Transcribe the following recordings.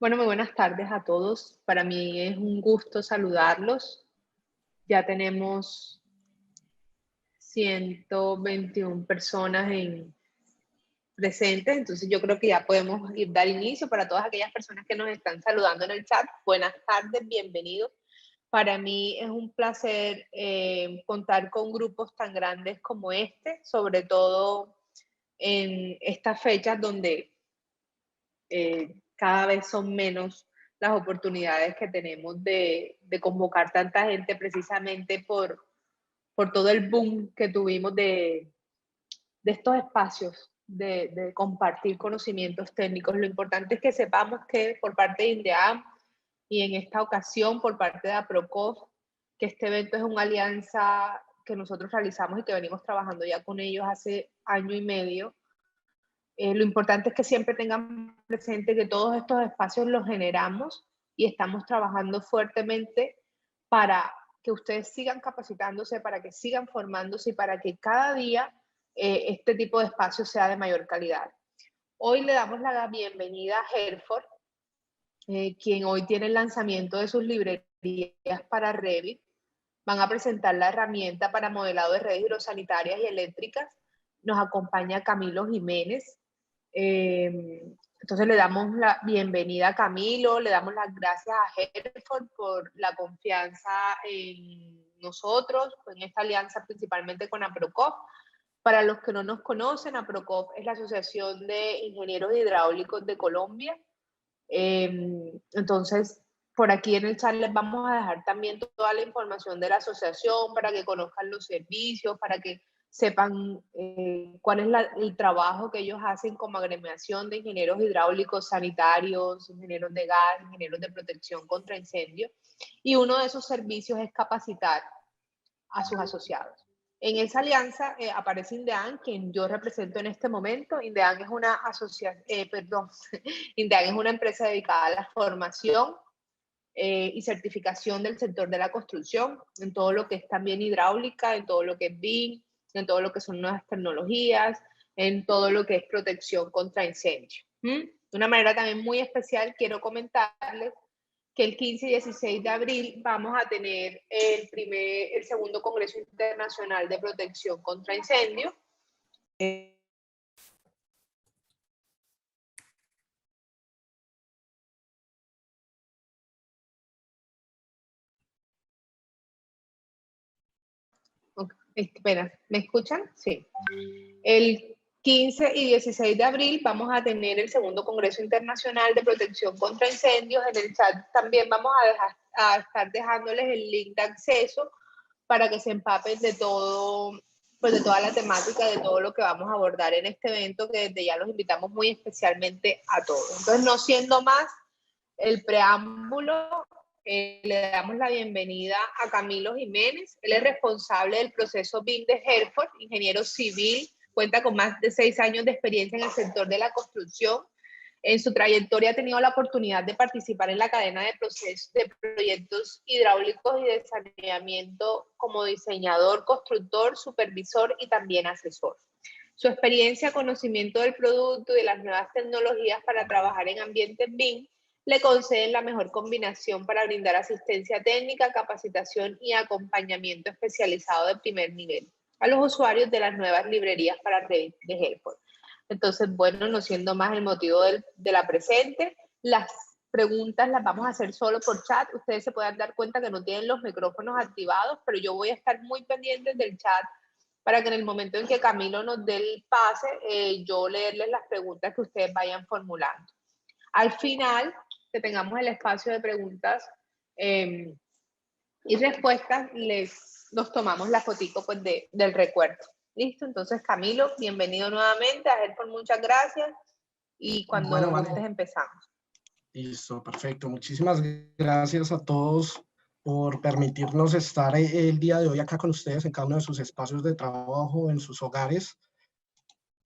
Bueno, muy buenas tardes a todos. Para mí es un gusto saludarlos. Ya tenemos 121 personas presentes, entonces yo creo que ya podemos dar inicio para todas aquellas personas que nos están saludando en el chat. Buenas tardes, bienvenidos. Para mí es un placer contar con grupos tan grandes como este, sobre todo en estas fechas donde cada vez son menos las oportunidades que tenemos de convocar tanta gente precisamente por todo el boom que tuvimos de estos espacios de compartir conocimientos técnicos. Lo importante es que sepamos que por parte de INDEAM y en esta ocasión por parte de APROCOF, que este evento es una alianza que nosotros realizamos y que venimos trabajando ya con ellos hace año y medio. Lo importante es que siempre tengan presente que todos estos espacios los generamos y estamos trabajando fuertemente para que ustedes sigan capacitándose, para que sigan formándose y para que cada día este tipo de espacio sea de mayor calidad. Hoy le damos la bienvenida a Herford, quien hoy tiene el lanzamiento de sus librerías para Revit. Van a presentar la herramienta para modelado de redes hidrosanitarias y eléctricas. Nos acompaña Camilo Jiménez. Entonces le damos la bienvenida a Camilo, le damos las gracias a Herford por la confianza en nosotros, en esta alianza principalmente con APROCOF. Para los que no nos conocen, APROCOF es la Asociación de Ingenieros Hidráulicos de Colombia. Entonces, por aquí en el chat les vamos a dejar también toda la información de la asociación para que conozcan los servicios, para que sepan cuál es el trabajo que ellos hacen como agremiación de ingenieros hidráulicos, sanitarios, ingenieros de gas, ingenieros de protección contra incendio. Y uno de esos servicios es capacitar a sus asociados. En esa alianza aparece INDEAN, quien yo represento en este momento. INDEAN es una asociación, INDEAN es una empresa dedicada a la formación y certificación del sector de la construcción, en todo lo que es también hidráulica, en todo lo que es BIM, en todo lo que son nuevas tecnologías, en todo lo que es protección contra incendio. De una manera también muy especial quiero comentarles que el 15 y 16 de abril vamos a tener el segundo Congreso Internacional de Protección contra Incendio. Espera, ¿me escuchan? Sí. El 15 y 16 de abril vamos a tener el segundo Congreso Internacional de Protección contra Incendios. En el chat también vamos a estar dejándoles el link de acceso para que se empapen de todo, pues de toda la temática, de todo lo que vamos a abordar en este evento, que desde ya los invitamos muy especialmente a todos. Entonces, no siendo más el preámbulo, le damos la bienvenida a Camilo Jiménez. Él es responsable del proceso BIM de Herford, ingeniero civil, cuenta con más de 6 años de experiencia en el sector de la construcción. En su trayectoria ha tenido la oportunidad de participar en la cadena de procesos de proyectos hidráulicos y de saneamiento como diseñador, constructor, supervisor y también asesor. Su experiencia, conocimiento del producto y de las nuevas tecnologías para trabajar en ambientes BIM le conceden la mejor combinación para brindar asistencia técnica, capacitación y acompañamiento especializado de primer nivel a los usuarios de las nuevas librerías para Revit de Herford. Entonces, bueno, no siendo más el motivo de la presente, las preguntas las vamos a hacer solo por chat. Ustedes se pueden dar cuenta que no tienen los micrófonos activados, pero yo voy a estar muy pendiente del chat para que en el momento en que Camilo nos dé el pase, yo leerles las preguntas que ustedes vayan formulando. Al final, que tengamos el espacio de preguntas y respuestas, nos tomamos la fotico pues, del recuerdo. ¿Listo? Entonces, Camilo, bienvenido nuevamente. A Herford, muchas gracias. Y cuando gustes empezamos. Listo, perfecto. Muchísimas gracias a todos por permitirnos estar el día de hoy acá con ustedes en cada uno de sus espacios de trabajo, en sus hogares.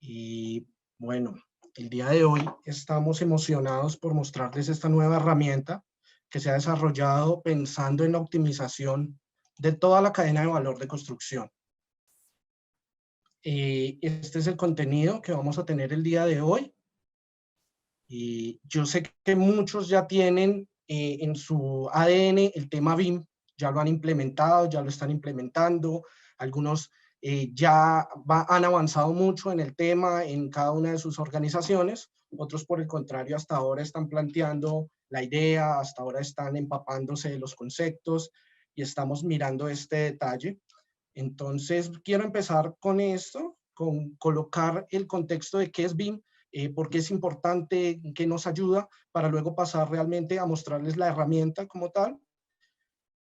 Y bueno, el día de hoy estamos emocionados por mostrarles esta nueva herramienta que se ha desarrollado pensando en la optimización de toda la cadena de valor de construcción. Este es el contenido que vamos a tener el día de hoy. Y yo sé que muchos ya tienen en su ADN el tema BIM, ya lo han implementado, ya lo están implementando, algunos han avanzado mucho en el tema en cada una de sus organizaciones, otros por el contrario hasta ahora están planteando la idea, hasta ahora están empapándose de los conceptos y estamos mirando este detalle. Entonces quiero empezar con esto, con colocar el contexto de qué es BIM, por qué es importante, qué nos ayuda, para luego pasar realmente a mostrarles la herramienta como tal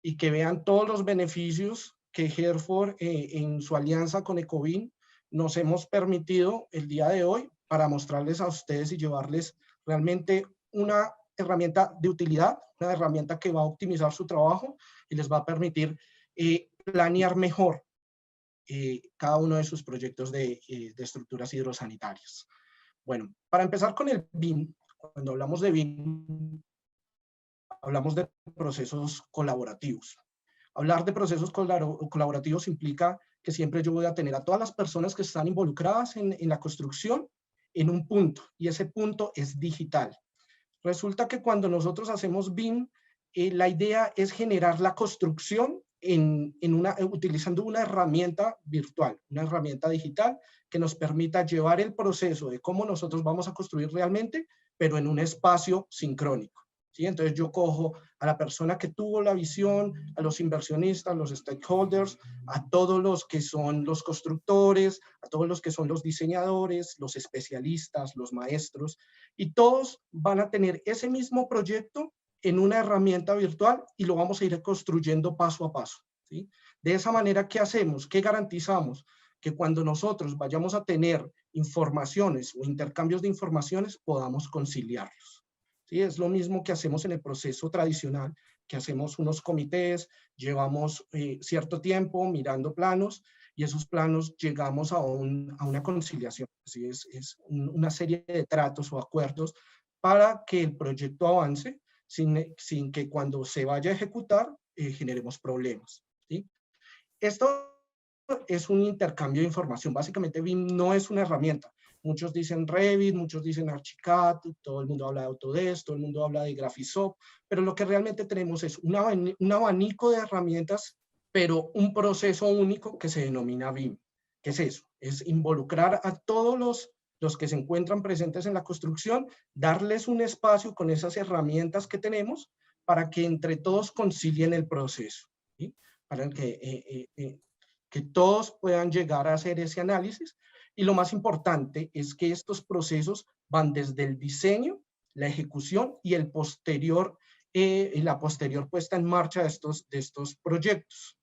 y que vean todos los beneficios que Herford en su alianza con Ecovim nos hemos permitido el día de hoy para mostrarles a ustedes y llevarles realmente una herramienta de utilidad, una herramienta que va a optimizar su trabajo y les va a permitir planear mejor cada uno de sus proyectos de estructuras hidrosanitarias. Bueno, para empezar con el BIM, cuando hablamos de BIM, hablamos de procesos colaborativos. Hablar de procesos colaborativos implica que siempre yo voy a tener a todas las personas que están involucradas en la construcción en un punto, y ese punto es digital. Resulta que cuando nosotros hacemos BIM, la idea es generar la construcción utilizando una herramienta virtual, una herramienta digital que nos permita llevar el proceso de cómo nosotros vamos a construir realmente, pero en un espacio sincrónico. ¿Sí? Entonces yo cojo a la persona que tuvo la visión, a los inversionistas, los stakeholders, a todos los que son los constructores, a todos los que son los diseñadores, los especialistas, los maestros, y todos van a tener ese mismo proyecto en una herramienta virtual y lo vamos a ir construyendo paso a paso. ¿Sí? De esa manera, ¿qué hacemos? ¿Qué garantizamos? Que cuando nosotros vayamos a tener informaciones o intercambios de informaciones, podamos conciliarlos. ¿Sí? Es lo mismo que hacemos en el proceso tradicional, que hacemos unos comités, llevamos cierto tiempo mirando planos y esos planos llegamos a una conciliación. Así es una serie de tratos o acuerdos para que el proyecto avance sin que cuando se vaya a ejecutar generemos problemas. ¿Sí? Esto es un intercambio de información. Básicamente BIM no es una herramienta. Muchos dicen Revit, muchos dicen Archicad, todo el mundo habla de Autodesk, todo el mundo habla de Graphisoft, pero lo que realmente tenemos es un abanico de herramientas, pero un proceso único que se denomina BIM. ¿Qué es eso? Es involucrar a todos los que se encuentran presentes en la construcción, darles un espacio con esas herramientas que tenemos para que entre todos concilien el proceso. ¿Sí? Para que todos puedan llegar a hacer ese análisis. Y lo más importante es que estos procesos van desde el diseño, la ejecución y la posterior puesta en marcha de estos proyectos.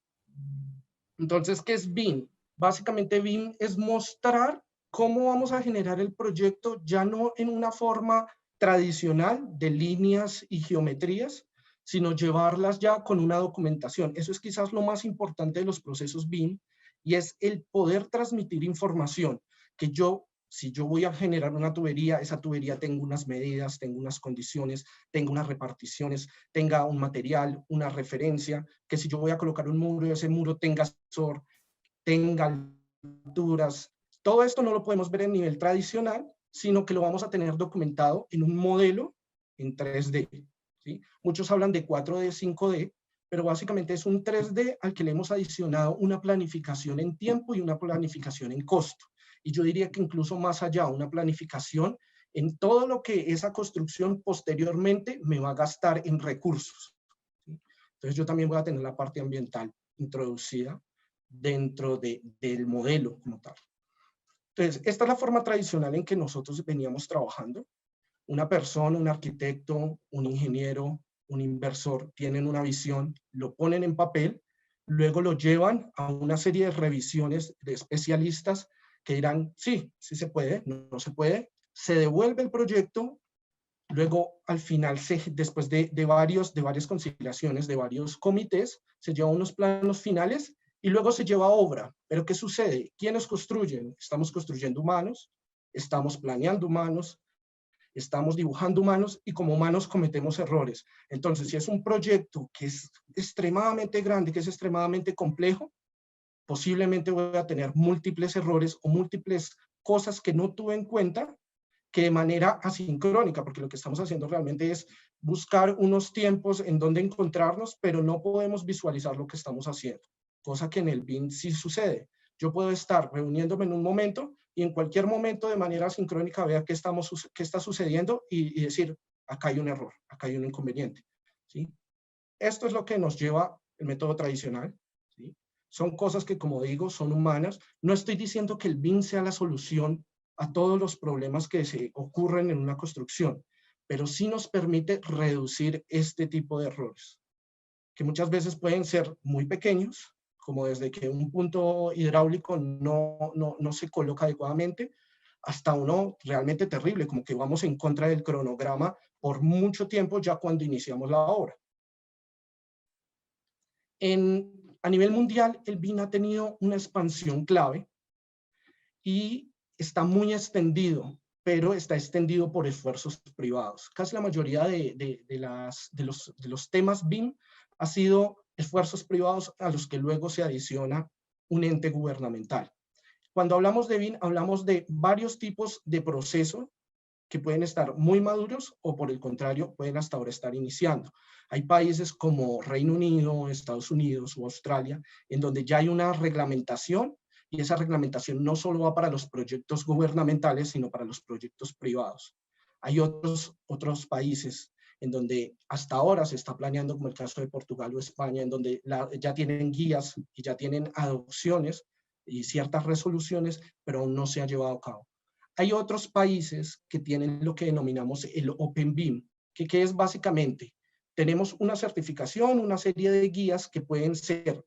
Entonces, ¿qué es BIM? Básicamente BIM es mostrar cómo vamos a generar el proyecto ya no en una forma tradicional de líneas y geometrías, sino llevarlas ya con una documentación. Eso es quizás lo más importante de los procesos BIM y es el poder transmitir información, que si yo voy a generar una tubería, esa tubería tenga unas medidas, tenga unas condiciones, tenga unas reparticiones, tenga un material, una referencia, que si yo voy a colocar un muro, ese muro tenga sensor, tenga alturas. Todo esto no lo podemos ver en nivel tradicional, sino que lo vamos a tener documentado en un modelo en 3D. ¿Sí? Muchos hablan de 4D, 5D, pero básicamente es un 3D al que le hemos adicionado una planificación en tiempo y una planificación en costo. Y yo diría que incluso más allá, una planificación en todo lo que esa construcción posteriormente me va a gastar en recursos. ¿Sí? Entonces yo también voy a tener la parte ambiental introducida dentro del modelo como tal. Entonces, esta es la forma tradicional en que nosotros veníamos trabajando. Una persona, un arquitecto, un ingeniero, un inversor, tienen una visión, lo ponen en papel, luego lo llevan a una serie de revisiones de especialistas que dirán, sí, sí se puede, no, no se puede, se devuelve el proyecto, luego al final, después de varias conciliaciones, de varios comités, se llevan unos planos finales y luego se lleva a obra. Pero ¿qué sucede? ¿Quiénes construyen? Estamos construyendo humanos, estamos planeando humanos, estamos dibujando humanos y como humanos cometemos errores. Entonces, si es un proyecto que es extremadamente grande, que es extremadamente complejo, posiblemente voy a tener múltiples errores o múltiples cosas que no tuve en cuenta que de manera asincrónica, porque lo que estamos haciendo realmente es buscar unos tiempos en donde encontrarnos, pero no podemos visualizar lo que estamos haciendo, cosa que en el BIM sí sucede. Yo puedo estar reuniéndome en un momento y en cualquier momento de manera asincrónica vea qué está sucediendo y decir, acá hay un error, acá hay un inconveniente, ¿sí? Esto es lo que nos lleva el método tradicional, ¿sí? Son cosas que, como digo, son humanas. No estoy diciendo que el BIM sea la solución a todos los problemas que se ocurren en una construcción, pero sí nos permite reducir este tipo de errores, que muchas veces pueden ser muy pequeños, como desde que un punto hidráulico no se coloca adecuadamente, hasta uno realmente terrible, como que vamos en contra del cronograma por mucho tiempo ya cuando iniciamos la obra. A nivel mundial, el BIM ha tenido una expansión clave y está muy extendido, pero está extendido por esfuerzos privados. Casi la mayoría de los temas BIM ha sido esfuerzos privados a los que luego se adiciona un ente gubernamental. Cuando hablamos de BIM, hablamos de varios tipos de procesos que pueden estar muy maduros o por el contrario pueden hasta ahora estar iniciando. Hay países como Reino Unido, Estados Unidos o Australia en donde ya hay una reglamentación y esa reglamentación no solo va para los proyectos gubernamentales sino para los proyectos privados. Hay otros países en donde hasta ahora se está planeando, como el caso de Portugal o España, en donde ya tienen guías y ya tienen adopciones y ciertas resoluciones, pero aún no se ha llevado a cabo. Hay otros países que tienen lo que denominamos el Open BIM, que es básicamente, tenemos una certificación, una serie de guías que pueden ser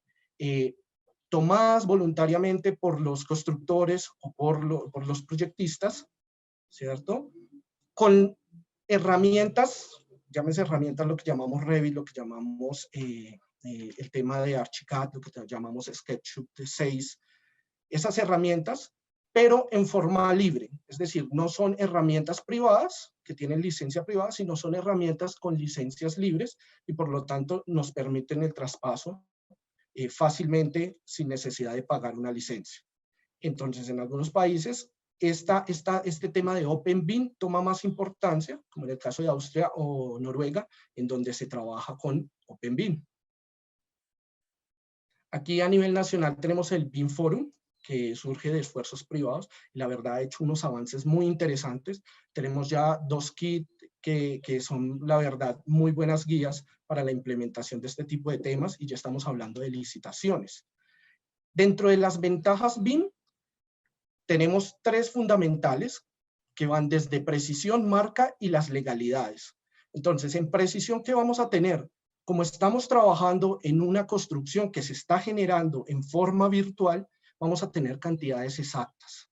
tomadas voluntariamente por los constructores o por los proyectistas, ¿cierto? Con herramientas, llámese herramientas, lo que llamamos Revit, lo que llamamos el tema de Archicad, lo que llamamos SketchUp 6, esas herramientas, pero en forma libre. Es decir, no son herramientas privadas que tienen licencia privada, sino son herramientas con licencias libres y por lo tanto nos permiten el traspaso fácilmente sin necesidad de pagar una licencia. Entonces, en algunos países, este tema de Open BIM toma más importancia, como en el caso de Austria o Noruega, en donde se trabaja con Open BIM. Aquí a nivel nacional tenemos el BIM Forum, que surge de esfuerzos privados. La verdad ha hecho unos avances muy interesantes. Tenemos ya 2 kits que son, la verdad, muy buenas guías para la implementación de este tipo de temas y ya estamos hablando de licitaciones. Dentro de las ventajas BIM, tenemos 3 fundamentales que van desde precisión, marca y las legalidades. Entonces, en precisión, ¿qué vamos a tener? Como estamos trabajando en una construcción que se está generando en forma virtual, vamos a tener cantidades exactas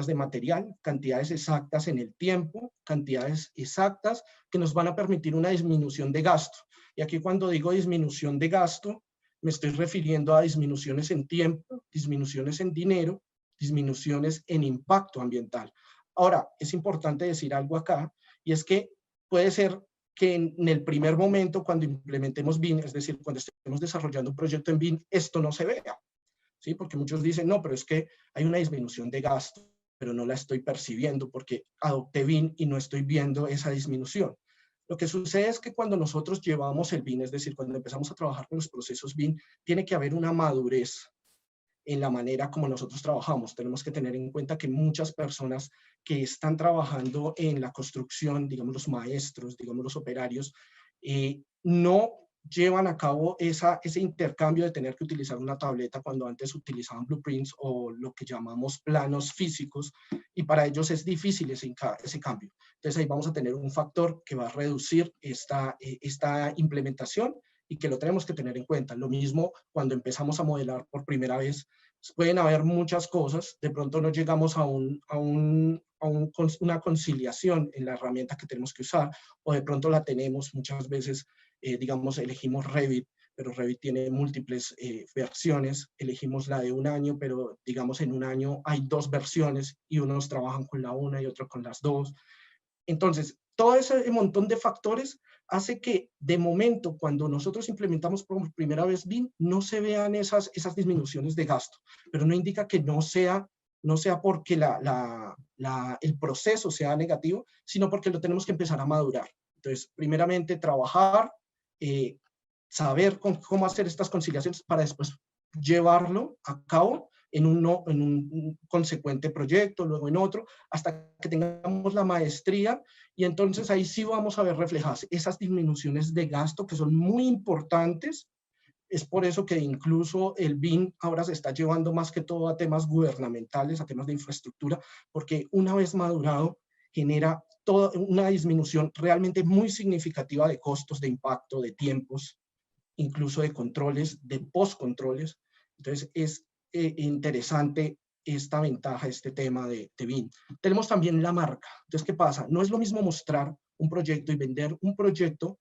de material, cantidades exactas en el tiempo, cantidades exactas que nos van a permitir una disminución de gasto. Y aquí cuando digo disminución de gasto, me estoy refiriendo a disminuciones en tiempo, disminuciones en dinero, disminuciones en impacto ambiental. Ahora, es importante decir algo acá, y es que puede ser que en el primer momento, cuando implementemos BIM, es decir, cuando estemos desarrollando un proyecto en BIM, esto no se vea, ¿sí? Porque muchos dicen, no, pero es que hay una disminución de gasto, pero no la estoy percibiendo porque adopté BIM y no estoy viendo esa disminución. Lo que sucede es que cuando nosotros llevamos el BIM, es decir, cuando empezamos a trabajar con los procesos BIM, tiene que haber una madurez en la manera como nosotros trabajamos. Tenemos que tener en cuenta que muchas personas que están trabajando en la construcción, digamos los maestros, digamos los operarios, no llevan a cabo ese intercambio de tener que utilizar una tableta cuando antes utilizaban blueprints o lo que llamamos planos físicos, y para ellos es difícil ese cambio. Entonces ahí vamos a tener un factor que va a reducir esta implementación y que lo tenemos que tener en cuenta. Lo mismo cuando empezamos a modelar por primera vez, pueden haber muchas cosas, de pronto no llegamos a una conciliación en la herramienta que tenemos que usar, o de pronto la tenemos muchas veces, digamos, elegimos Revit, pero Revit tiene múltiples versiones, elegimos la de un año, pero digamos en un año hay 2 versiones y unos trabajan con la una y otros con las 2. Entonces, todo ese montón de factores hace que de momento, cuando nosotros implementamos por primera vez BIM, no se vean esas disminuciones de gasto, pero no indica que no sea no sea porque el proceso sea negativo, sino porque lo tenemos que empezar a madurar. Entonces, primeramente, trabajar, saber cómo hacer estas conciliaciones para después llevarlo a cabo en un consecuente proyecto, luego en otro, hasta que tengamos la maestría, y entonces ahí sí vamos a ver reflejadas esas disminuciones de gasto que son muy importantes. Es por eso que incluso el BIM ahora se está llevando más que todo a temas gubernamentales, a temas de infraestructura, porque una vez madurado genera toda una disminución realmente muy significativa de costos, de impacto, de tiempos, incluso de controles, de post-controles. Entonces es interesante esta ventaja, este tema de BIM. Tenemos también la marca. Entonces, ¿qué pasa? No es lo mismo mostrar un proyecto y vender un proyecto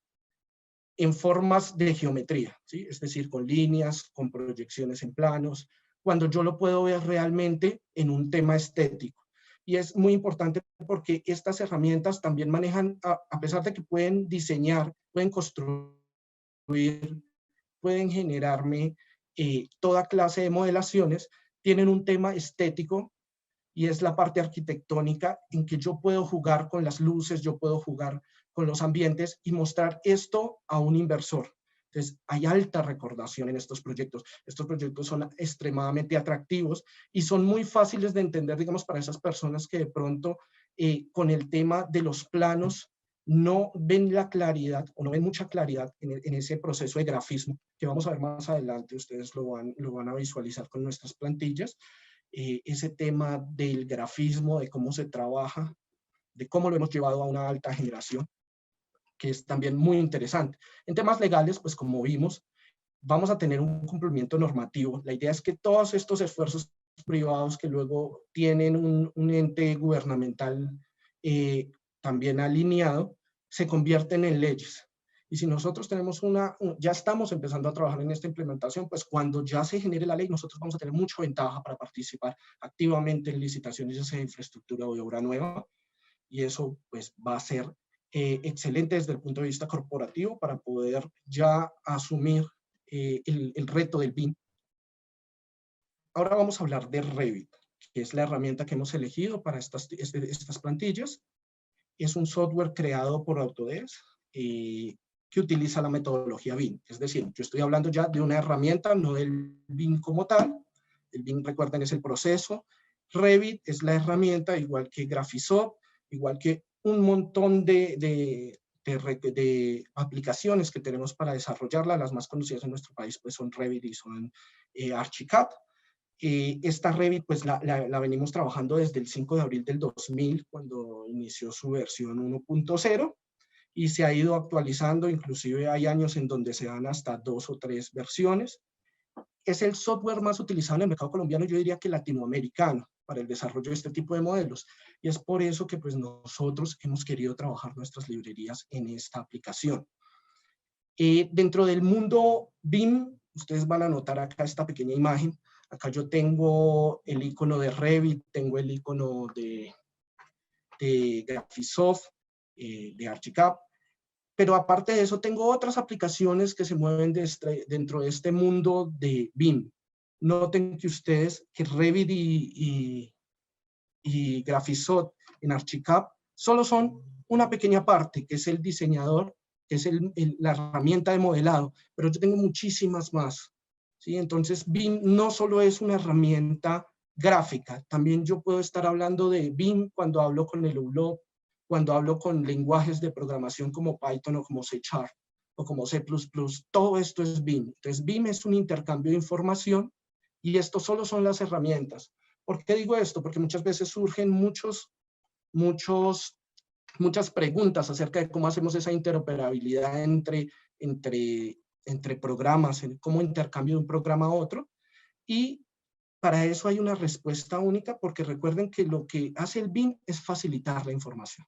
en formas de geometría, ¿sí? Es decir, con líneas, con proyecciones en planos, cuando yo lo puedo ver realmente en un tema estético. Y es muy importante porque estas herramientas también manejan, a pesar de que pueden diseñar, pueden construir, pueden generarme toda clase de modelaciones, tienen un tema estético y es la parte arquitectónica en que yo puedo jugar con las luces, yo puedo jugar con los ambientes y mostrar esto a un inversor. Entonces, hay alta recordación en estos proyectos. Estos proyectos son extremadamente atractivos y son muy fáciles de entender, digamos, para esas personas que de pronto con el tema de los planos no ven la claridad o no ven mucha claridad en ese proceso de grafismo, que vamos a ver más adelante, ustedes lo van a visualizar con nuestras plantillas. Ese tema del grafismo, de cómo se trabaja, de cómo lo hemos llevado a una alta generación, que es también muy interesante. En temas legales, pues como vimos, vamos a tener un cumplimiento normativo. La idea es que todos estos esfuerzos privados que luego tienen un ente gubernamental también alineado, se convierten en leyes. Y si nosotros tenemos ya estamos empezando a trabajar en esta implementación, pues cuando ya se genere la ley, nosotros vamos a tener mucha ventaja para participar activamente en licitaciones, ya sea de infraestructura o de obra nueva, y eso pues va a ser excelente desde el punto de vista corporativo para poder ya asumir el reto del BIM. Ahora vamos a hablar de Revit, que es la herramienta que hemos elegido para estas plantillas. Es un software creado por Autodesk que utiliza la metodología BIM. Es decir, yo estoy hablando ya de una herramienta, no del BIM como tal. El BIM, recuerden, es el proceso. Revit es la herramienta, igual que Graphisoft, igual que un montón de aplicaciones que tenemos para desarrollarla. Las más conocidas en nuestro país pues son Revit y son Archicad. Esta Revit pues la venimos trabajando desde el 5 de abril del 2000, cuando inició su versión 1.0, y se ha ido actualizando, inclusive hay años en donde se dan hasta 2 o 3 versiones. Es el software más utilizado en el mercado colombiano, yo diría que latinoamericano, para el desarrollo de este tipo de modelos. Y es por eso que pues nosotros hemos querido trabajar nuestras librerías en esta aplicación. Dentro del mundo BIM, ustedes van a notar acá esta pequeña imagen. Acá yo tengo el icono de Revit, tengo el icono de Graphisoft, de Archicad. Pero aparte de eso, tengo otras aplicaciones que se mueven dentro de este mundo de BIM. Noten que ustedes que Revit y Graphisoft en Archicad solo son una pequeña parte, que es el diseñador, que es la herramienta de modelado, pero yo tengo muchísimas más, ¿sí? Entonces, BIM no solo es una herramienta gráfica, también yo puedo estar hablando de BIM cuando hablo con el ULOP, cuando hablo con lenguajes de programación como Python o como C# o como C++, todo esto es BIM. Entonces, BIM es un intercambio de información y esto solo son las herramientas. ¿Por qué digo esto? Porque muchas veces surgen muchas preguntas acerca de cómo hacemos esa interoperabilidad entre programas, cómo intercambio de un programa a otro. Y para eso hay una respuesta única, porque recuerden que lo que hace el BIM es facilitar la información.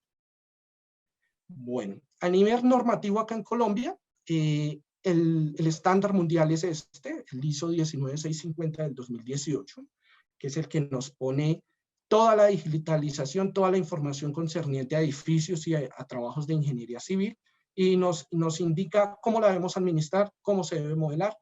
Bueno, a nivel normativo acá en Colombia, el estándar mundial es el ISO 19650 del 2018, que es el que nos pone toda la digitalización, toda la información concerniente a edificios y a trabajos de ingeniería civil, y nos indica cómo la debemos administrar, cómo se debe modelar.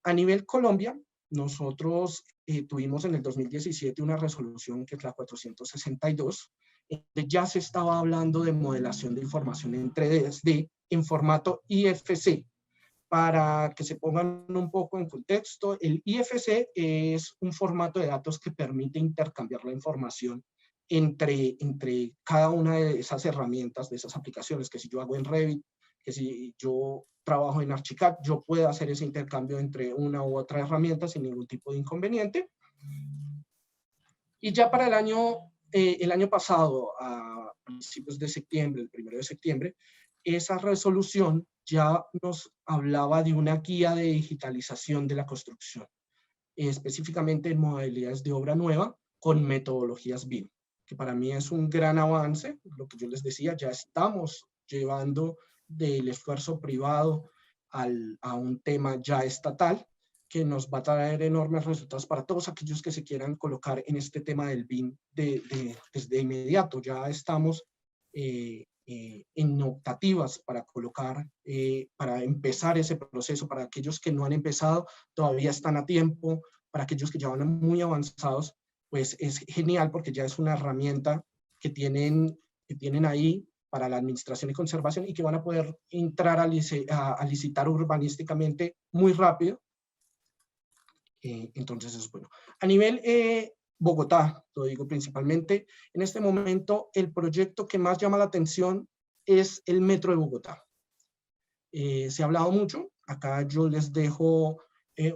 A nivel Colombia, nosotros tuvimos en el 2017 una resolución que es la 462, donde ya se estaba hablando de modelación de información en 3D en formato IFC. Para que se pongan un poco en contexto, el IFC es un formato de datos que permite intercambiar la información entre cada una de esas herramientas, de esas aplicaciones, que si yo hago en Revit, que si yo trabajo en Archicad, yo puedo hacer ese intercambio entre una u otra herramienta sin ningún tipo de inconveniente. Y ya para el año pasado, a principios de septiembre, el 1 de septiembre, esa resolución ya nos hablaba de una guía de digitalización de la construcción, específicamente en modalidades de obra nueva con metodologías BIM, que para mí es un gran avance. Lo que yo les decía, ya estamos llevando del esfuerzo privado a un tema ya estatal, que nos va a traer enormes resultados para todos aquellos que se quieran colocar en este tema del BIM desde inmediato. Ya estamos en optativas para colocar, para empezar ese proceso. Para aquellos que no han empezado, todavía están a tiempo. Para aquellos que ya van muy avanzados, pues es genial porque ya es una herramienta que tienen ahí para la administración y conservación y que van a poder entrar a licitar urbanísticamente muy rápido. Entonces es bueno. A nivel Bogotá, lo digo principalmente, en este momento el proyecto que más llama la atención es el Metro de Bogotá. Se ha hablado mucho, acá yo les dejo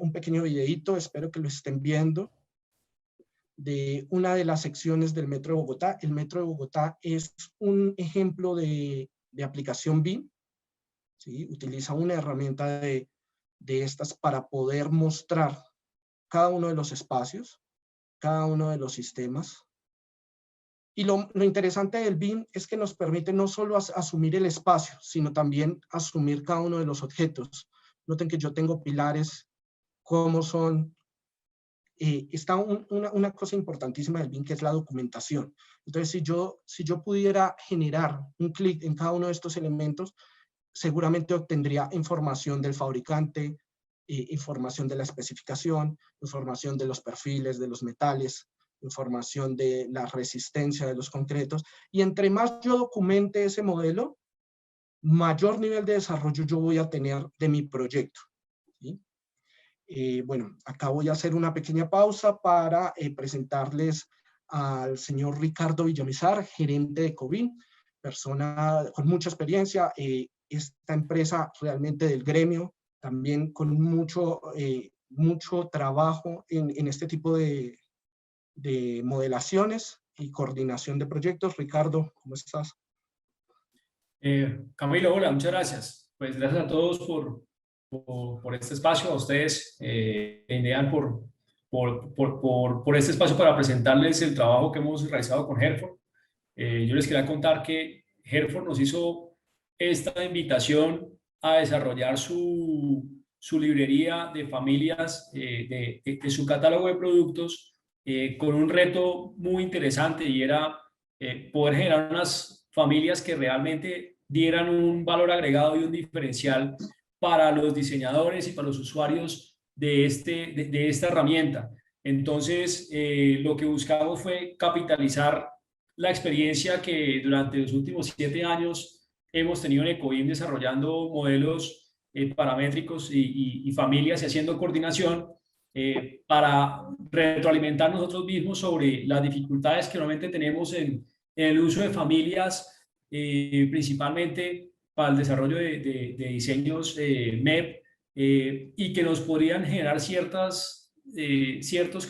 un pequeño videito, espero que lo estén viendo, de una de las secciones del Metro de Bogotá. El Metro de Bogotá es un ejemplo de aplicación BIM, ¿sí? Utiliza una herramienta de estas para poder mostrar cada uno de los espacios, cada uno de los sistemas. Y lo interesante del BIM es que nos permite no solo asumir el espacio, sino también asumir cada uno de los objetos. Noten que yo tengo pilares, cómo son. Está una cosa importantísima del BIM, que es la documentación. Entonces, si yo pudiera generar un clic en cada uno de estos elementos, seguramente obtendría información del fabricante, información de la especificación, información de los perfiles, de los metales, información de la resistencia de los concretos. Y entre más yo documente ese modelo, mayor nivel de desarrollo yo voy a tener de mi proyecto, ¿sí? Bueno, acá voy a hacer una pequeña pausa para presentarles al señor Ricardo Villamizar, gerente de Ecobim, persona con mucha experiencia. Esta empresa realmente del gremio, también con mucho trabajo en este tipo de modelaciones y coordinación de proyectos. Ricardo, ¿cómo estás? Camilo, hola, muchas gracias. Pues gracias a todos por este espacio, a ustedes, Ideal, por este espacio para presentarles el trabajo que hemos realizado con Herford. Yo les quería contar que Herford nos hizo esta invitación a desarrollar su librería de familias, de su catálogo de productos, con un reto muy interesante, y era poder generar unas familias que realmente dieran un valor agregado y un diferencial para los diseñadores y para los usuarios de esta herramienta. Entonces, lo que buscamos fue capitalizar la experiencia que durante los últimos 7 años hemos tenido en Ecobim desarrollando modelos paramétricos y familias y haciendo coordinación para retroalimentar nosotros mismos sobre las dificultades que normalmente tenemos en el uso de familias, principalmente para el desarrollo de diseños MEP, y que nos podrían generar ciertos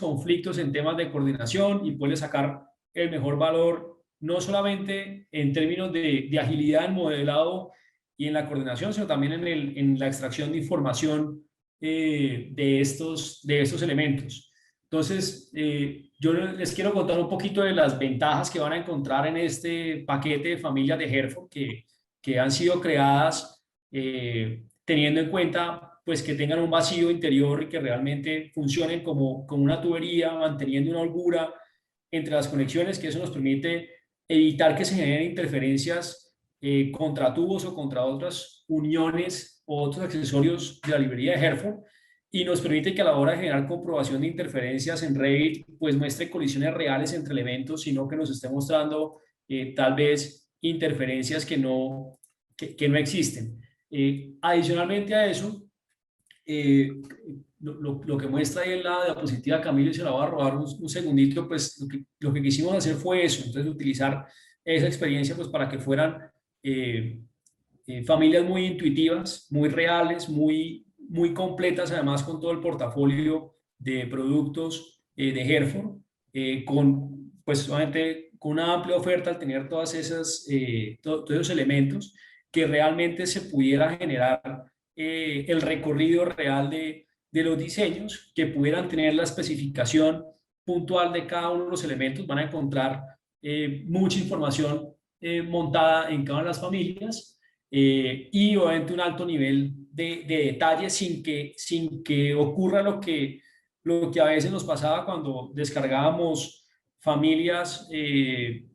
conflictos en temas de coordinación y poder sacar el mejor valor, no solamente en términos de agilidad en modelado y en la coordinación, sino también en la extracción de información de estos elementos. Entonces, yo les quiero contar un poquito de las ventajas que van a encontrar en este paquete de familias de Herford que han sido creadas teniendo en cuenta pues que tengan un vacío interior y que realmente funcionen como una tubería, manteniendo una holgura entre las conexiones, que eso nos permite evitar que se generen interferencias contra tubos o contra otras uniones o otros accesorios de la librería de Herford. y nos permite que a la hora de generar comprobación de interferencias en Revit, pues muestre colisiones reales entre elementos, sino que nos esté mostrando tal vez interferencias que no existen. Adicionalmente a eso, lo que muestra ahí en la diapositiva Camilo, y se la voy a robar un segundito, pues lo que quisimos hacer fue eso, entonces utilizar esa experiencia pues para que fueran familias muy intuitivas, muy reales, muy completas, además con todo el portafolio de productos de Hereford, pues obviamente con una amplia oferta al tener todas esas, todos esos elementos, que realmente se pudiera generar el recorrido real de los diseños, que pudieran tener la especificación puntual de cada uno de los elementos. Van a encontrar mucha información montada en cada una de las familias, y obviamente un alto nivel de detalle sin que ocurra lo que a veces nos pasaba cuando descargábamos familias de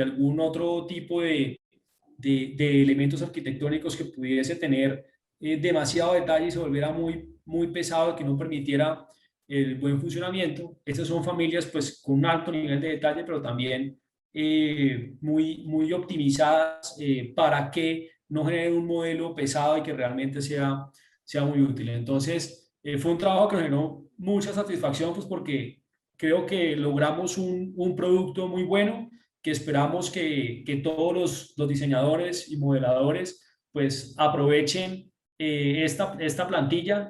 algún otro tipo de elementos arquitectónicos que pudiese tener demasiado detalle y se volviera muy pesado, que no permitiera el buen funcionamiento. Estas son familias pues con un alto nivel de detalle, pero también muy optimizadas para que no genere un modelo pesado y que realmente sea muy útil. Entonces, fue un trabajo que nos generó mucha satisfacción, pues porque creo que logramos un producto muy bueno, que esperamos que todos los diseñadores y modeladores pues aprovechen esta plantilla,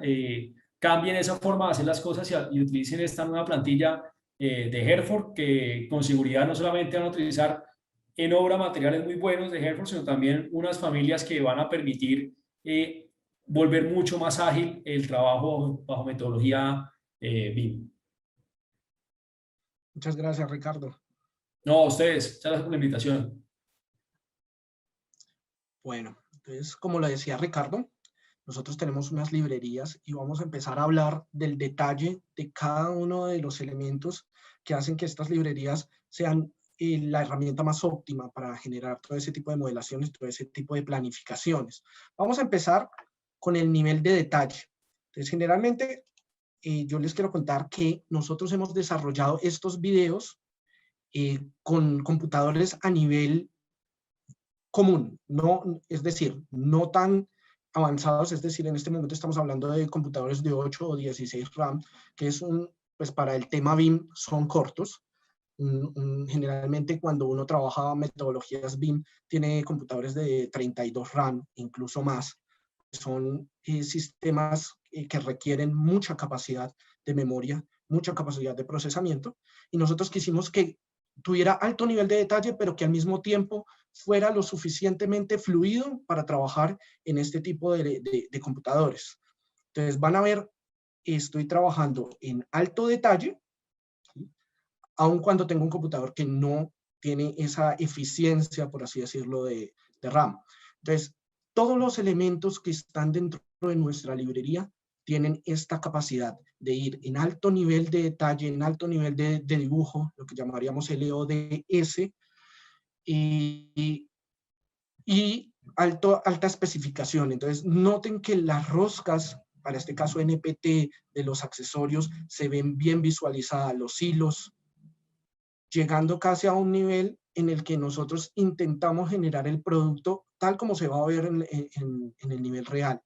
cambien esa forma de hacer las cosas y utilicen esta nueva plantilla de Hereford, que con seguridad no solamente van a utilizar en obra materiales muy buenos de Hereford, sino también unas familias que van a permitir volver mucho más ágil el trabajo bajo metodología BIM. Muchas gracias, Ricardo. No, a ustedes, muchas gracias por la invitación. Bueno, entonces, como lo decía Ricardo, nosotros tenemos unas librerías y vamos a empezar a hablar del detalle de cada uno de los elementos que hacen que estas librerías sean la herramienta más óptima para generar todo ese tipo de modelaciones, todo ese tipo de planificaciones. Vamos a empezar con el nivel de detalle. Entonces, generalmente, yo les quiero contar que nosotros hemos desarrollado estos videos con computadores a nivel común, no, es decir, no tan avanzados, es decir, en este momento estamos hablando de computadores de 8 o 16 RAM, que es pues para el tema BIM son cortos. Generalmente cuando uno trabaja metodologías BIM, tiene computadores de 32 RAM, incluso más. Son sistemas que requieren mucha capacidad de memoria, mucha capacidad de procesamiento, y nosotros quisimos que tuviera alto nivel de detalle, pero que al mismo tiempo fuera lo suficientemente fluido para trabajar en este tipo de computadores. Entonces van a ver, estoy trabajando en alto detalle, ¿sí?, aun cuando tengo un computador que no tiene esa eficiencia, por así decirlo, de RAM. Entonces, todos los elementos que están dentro de nuestra librería tienen esta capacidad de ir en alto nivel de detalle, en alto nivel de dibujo, lo que llamaríamos LODS, y alta especificación. Entonces, noten que las roscas, para este caso NPT, de los accesorios, se ven bien visualizadas, los hilos, llegando casi a un nivel en el que nosotros intentamos generar el producto tal como se va a ver en el nivel real.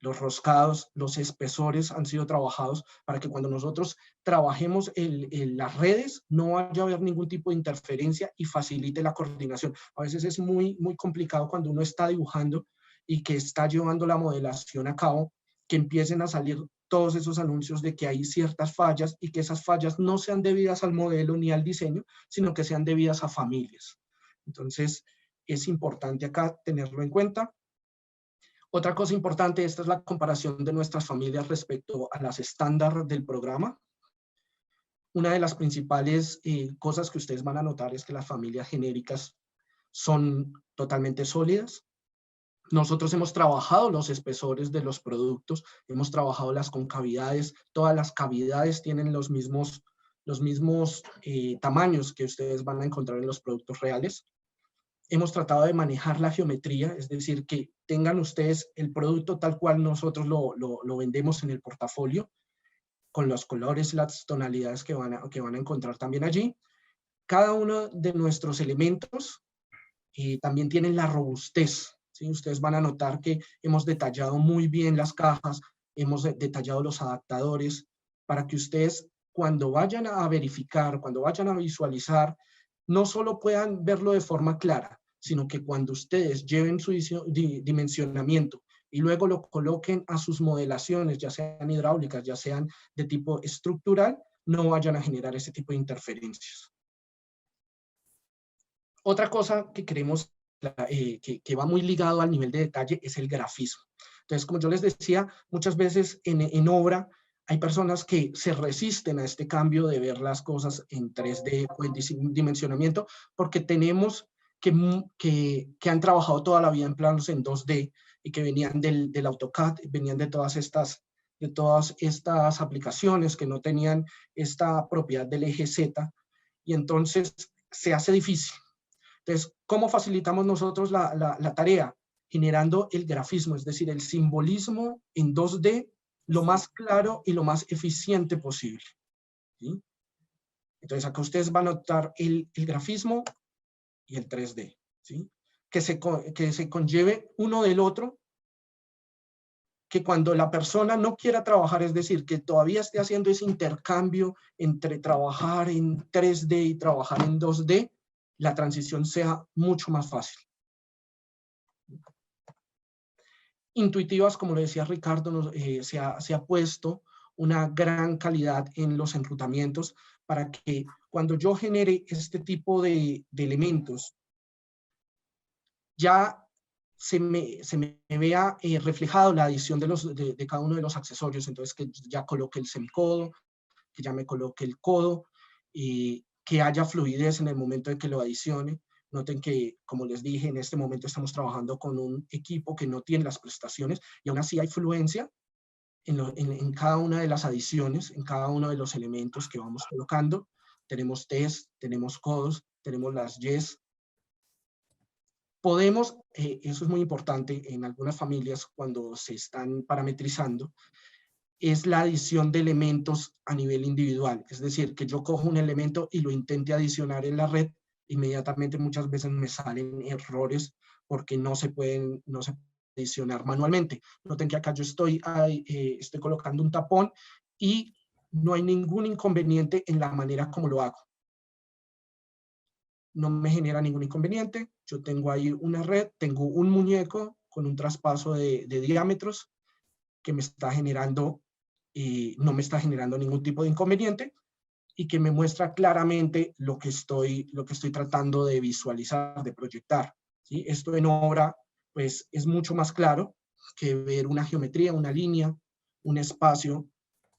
Los roscados, los espesores han sido trabajados para que cuando nosotros trabajemos en las redes no vaya a haber ningún tipo de interferencia y facilite la coordinación. A veces es muy complicado cuando uno está dibujando y que está llevando la modelación a cabo, que empiecen a salir todos esos anuncios de que hay ciertas fallas y que esas fallas no sean debidas al modelo ni al diseño, sino que sean debidas a familias. Entonces, es importante acá tenerlo en cuenta. Otra cosa importante, esta es la comparación de nuestras familias respecto a las estándar del programa. Una de las principales cosas que ustedes van a notar es que las familias genéricas son totalmente sólidas. Nosotros hemos trabajado los espesores de los productos, hemos trabajado las concavidades, todas las cavidades tienen los mismos tamaños que ustedes van a encontrar en los productos reales. Hemos tratado de manejar la geometría, es decir, que tengan ustedes el producto tal cual nosotros lo vendemos en el portafolio, con los colores, las tonalidades que van a encontrar también allí. Cada uno de nuestros elementos también tienen la robustez, ¿sí? Ustedes van a notar que hemos detallado muy bien las cajas, hemos detallado los adaptadores, para que ustedes cuando vayan a verificar, cuando vayan a visualizar, no solo puedan verlo de forma clara, sino que cuando ustedes lleven su dimensionamiento y luego lo coloquen a sus modelaciones, ya sean hidráulicas, ya sean de tipo estructural, no vayan a generar ese tipo de interferencias. Otra cosa que queremos, que va muy ligado al nivel de detalle, es el grafismo. Entonces, como yo les decía, muchas veces en obra hay personas que se resisten a este cambio de ver las cosas en 3D o en dimensionamiento, porque tenemos que han trabajado toda la vida en planos en 2D y que venían del AutoCAD, venían de todas estas aplicaciones que no tenían esta propiedad del eje Z, y entonces se hace difícil. Entonces, ¿cómo facilitamos nosotros la tarea? Generando el grafismo, es decir, el simbolismo en 2D lo más claro y lo más eficiente posible, ¿sí? Entonces, acá ustedes van a notar el grafismo y el 3D, ¿sí? Que se conlleve uno del otro, que cuando la persona no quiera trabajar, es decir, que todavía esté haciendo ese intercambio entre trabajar en 3D y trabajar en 2D, la transición sea mucho más fácil. Intuitivas, como le decía Ricardo, se ha puesto una gran calidad en los enrutamientos para que cuando yo genere este tipo de elementos, ya se me vea reflejado la adición de cada uno de los accesorios. Entonces, que ya coloque el semicodo, que ya me coloque el codo, y que haya fluidez en el momento de que lo adicione. Noten que, como les dije, en este momento estamos trabajando con un equipo que no tiene las prestaciones y aún así hay fluencia en cada una de las adiciones, en cada uno de los elementos que vamos colocando. Tenemos Ts, tenemos codos, tenemos las Ys. Podemos, eso es muy importante en algunas familias cuando se están parametrizando, es la adición de elementos a nivel individual. Es decir, que yo cojo un elemento y lo intente adicionar en la red, inmediatamente muchas veces me salen errores porque no se pueden adicionar manualmente. Noten que acá yo estoy colocando un tapón y no hay ningún inconveniente en la manera como lo hago. No me genera ningún inconveniente. Yo tengo ahí una red, tengo un muñeco con un traspaso de diámetros que me está generando y no me está generando ningún tipo de inconveniente y que me muestra claramente lo que estoy tratando de visualizar, de proyectar, ¿sí? Esto en obra, pues, es mucho más claro que ver una geometría, una línea, un espacio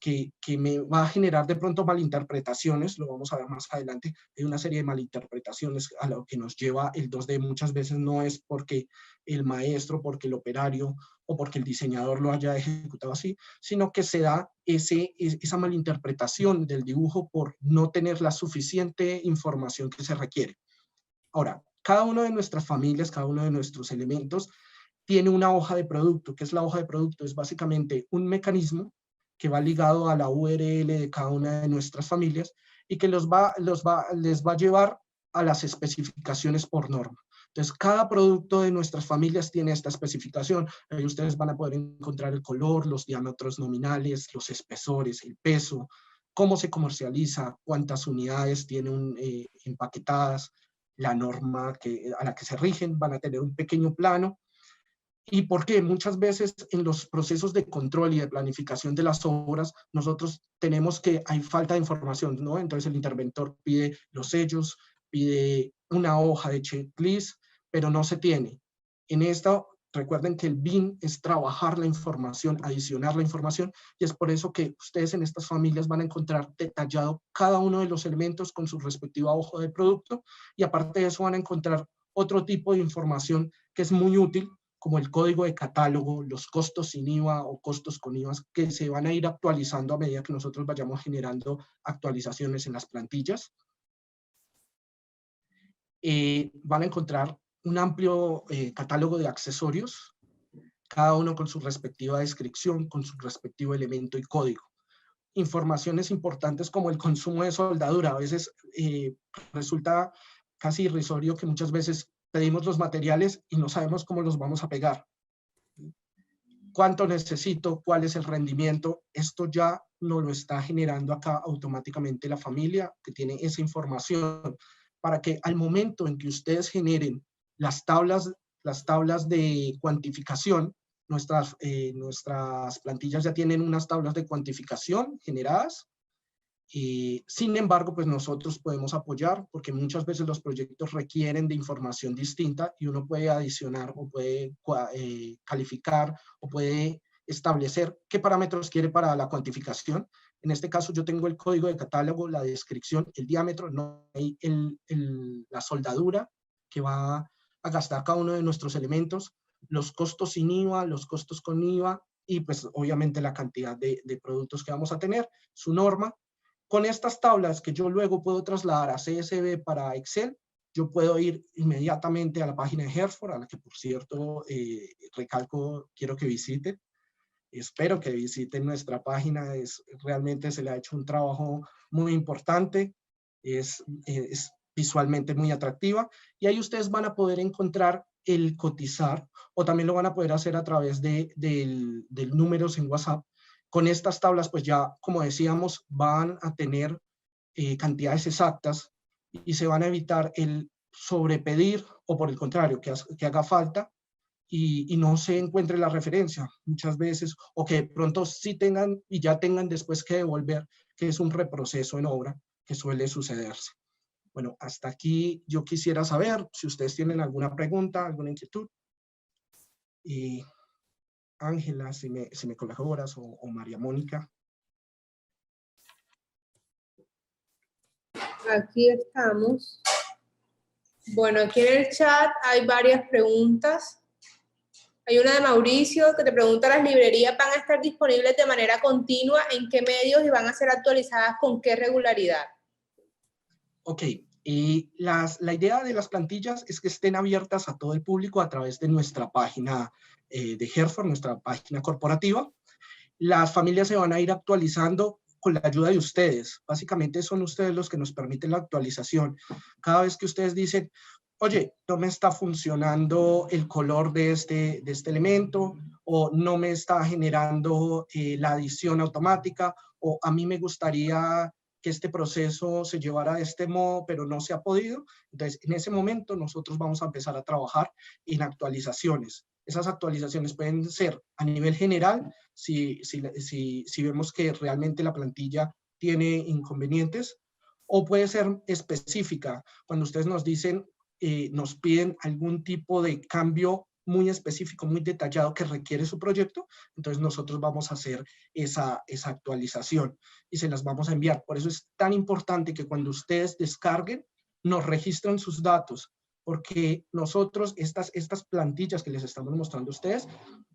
que me va a generar de pronto malinterpretaciones, lo vamos a ver más adelante. Hay una serie de malinterpretaciones a lo que nos lleva el 2D. Muchas veces no es porque el maestro, porque el operario o porque el diseñador lo haya ejecutado así, sino que se da esa malinterpretación del dibujo por no tener la suficiente información que se requiere. Ahora, cada una de nuestras familias, cada uno de nuestros elementos tiene una hoja de producto. ¿Qué es la hoja de producto? Es básicamente un mecanismo que va ligado a la URL de cada una de nuestras familias y que les va a llevar a las especificaciones por norma. Entonces, cada producto de nuestras familias tiene esta especificación. Ahí ustedes van a poder encontrar el color, los diámetros nominales, los espesores, el peso, cómo se comercializa, cuántas unidades tienen empaquetadas, la norma a la que se rigen. Van a tener un pequeño plano. ¿Y por qué? Muchas veces en los procesos de control y de planificación de las obras, nosotros tenemos que hay falta de información, ¿no? Entonces el interventor pide los sellos, pide una hoja de checklist, pero no se tiene. En esta, recuerden que el BIM es trabajar la información, adicionar la información, y es por eso que ustedes en estas familias van a encontrar detallado cada uno de los elementos con su respectiva hoja de producto, y aparte de eso van a encontrar otro tipo de información que es muy útil, como el código de catálogo, los costos sin IVA o costos con IVA, que se van a ir actualizando a medida que nosotros vayamos generando actualizaciones en las plantillas. Van a encontrar un amplio catálogo de accesorios, cada uno con su respectiva descripción, con su respectivo elemento y código. Informaciones importantes como el consumo de soldadura. A veces resulta casi irrisorio que muchas veces pedimos los materiales y no sabemos cómo los vamos a pegar. ¿Cuánto necesito? ¿Cuál es el rendimiento? Esto ya nos lo está generando acá automáticamente la familia que tiene esa información para que al momento en que ustedes generen las tablas de cuantificación, nuestras plantillas ya tienen unas tablas de cuantificación generadas. Sin embargo, pues nosotros podemos apoyar porque muchas veces los proyectos requieren de información distinta y uno puede adicionar o puede calificar o puede establecer qué parámetros quiere para la cuantificación. En este caso yo tengo el código de catálogo, la descripción, el diámetro, no hay la soldadura que va a gastar cada uno de nuestros elementos, los costos sin IVA, los costos con IVA y pues obviamente la cantidad de productos que vamos a tener, su norma. Con estas tablas que yo luego puedo trasladar a CSV para Excel, yo puedo ir inmediatamente a la página de Herford, a la que por cierto recalco, quiero que visiten. Espero que visiten nuestra página, realmente se le ha hecho un trabajo muy importante, es visualmente muy atractiva y ahí ustedes van a poder encontrar el cotizar o también lo van a poder hacer a través del números en WhatsApp. Con estas tablas, pues ya, como decíamos, van a tener cantidades exactas y se van a evitar el sobrepedir o por el contrario, que haga falta y no se encuentre la referencia muchas veces o que de pronto sí tengan y ya tengan después que devolver, que es un reproceso en obra que suele sucederse. Bueno, hasta aquí yo quisiera saber si ustedes tienen alguna pregunta, alguna inquietud. Y Ángela, si me colaboras, o María Mónica. Aquí estamos. Bueno, aquí en el chat hay varias preguntas. Hay una de Mauricio que te pregunta, ¿las librerías van a estar disponibles de manera continua? ¿En qué medios y van a ser actualizadas con qué regularidad? Ok, y la idea de las plantillas es que estén abiertas a todo el público a través de nuestra página de Herford, nuestra página corporativa. Las familias se van a ir actualizando con la ayuda de ustedes. Básicamente son ustedes los que nos permiten la actualización. Cada vez que ustedes dicen, oye, no me está funcionando el color de este elemento, o no me está generando la adición automática, o a mí me gustaría que este proceso se llevara de este modo, pero no se ha podido. Entonces, en ese momento nosotros vamos a empezar a trabajar en actualizaciones. Esas actualizaciones pueden ser a nivel general, si vemos que realmente la plantilla tiene inconvenientes, o puede ser específica, cuando ustedes nos dicen, nos piden algún tipo de cambio muy específico, muy detallado que requiere su proyecto, entonces nosotros vamos a hacer esa actualización y se las vamos a enviar. Por eso es tan importante que cuando ustedes descarguen, nos registren sus datos, porque nosotros, estas plantillas que les estamos mostrando a ustedes,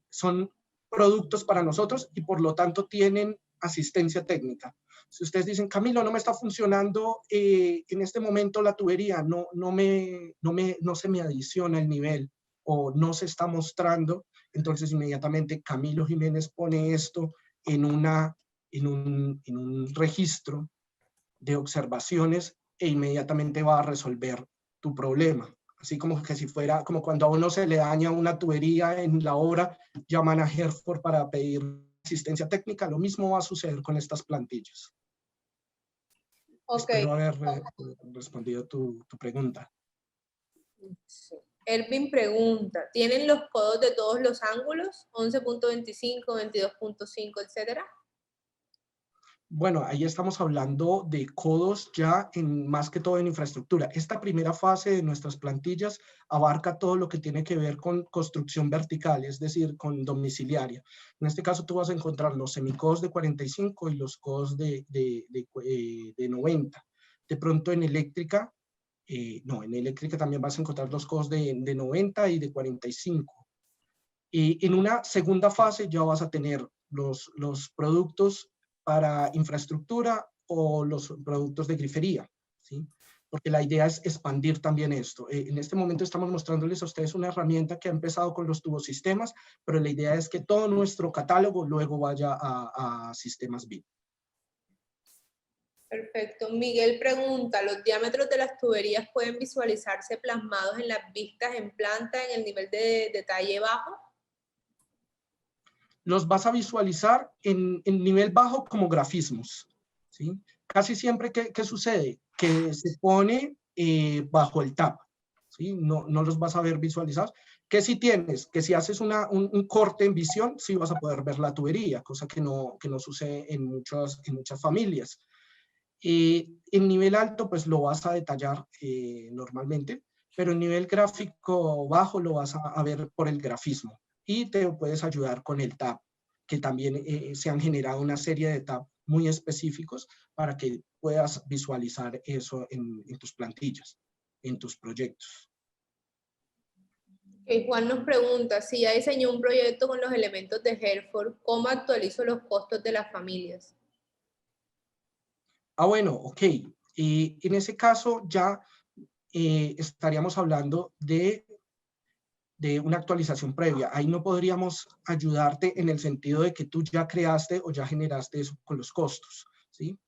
son productos para nosotros y por lo tanto tienen asistencia técnica. Si ustedes dicen, Camilo, no me está funcionando en este momento la tubería, no se me adiciona el nivel o no se está mostrando, entonces inmediatamente Camilo Jiménez pone esto en un registro de observaciones e inmediatamente va a resolver tu problema. Así como que si fuera, como cuando a uno se le daña una tubería en la obra, llaman a Herford para pedir asistencia técnica, lo mismo va a suceder con estas plantillas. Okay. Espero haber respondido tu pregunta. Sí. Ervin pregunta, ¿tienen los codos de todos los ángulos? 11.25, 22.5, etcétera. Bueno, ahí estamos hablando de codos ya más que todo en infraestructura. Esta primera fase de nuestras plantillas abarca todo lo que tiene que ver con construcción vertical, es decir, con domiciliaria. En este caso tú vas a encontrar los semicodos de 45 y los codos de 90. De pronto en eléctrica, en eléctrica también vas a encontrar los codos de 90 y de 45. Y en una segunda fase ya vas a tener los productos para infraestructura o los productos de grifería, ¿sí? porque la idea es expandir también esto. En este momento estamos mostrándoles a ustedes una herramienta que ha empezado con los tubosistemas, pero la idea es que todo nuestro catálogo luego vaya a sistemas BIM. Perfecto. Miguel pregunta, ¿los diámetros de las tuberías pueden visualizarse plasmados en las vistas en planta en el nivel de detalle bajo? Los vas a visualizar en nivel bajo como grafismos, ¿sí? Casi siempre, ¿qué sucede? Que se pone bajo el tab, ¿sí? No los vas a ver visualizados. Que si tienes, que si haces un corte en visión, sí vas a poder ver la tubería, cosa que no sucede en muchas familias. En nivel alto, pues lo vas a detallar normalmente, pero en nivel gráfico bajo lo vas a ver por el grafismo. Y te puedes ayudar con el tab, que también se han generado una serie de tab muy específicos para que puedas visualizar eso en tus plantillas, en tus proyectos. Juan nos pregunta, si ya diseñó un proyecto con los elementos de Hereford, ¿cómo actualizo los costos de las familias? Bueno, ok. En ese caso ya estaríamos hablando de una actualización previa. Ahí no podríamos ayudarte en el sentido de que tú ya creaste o ya generaste eso con los costos, ¿sí?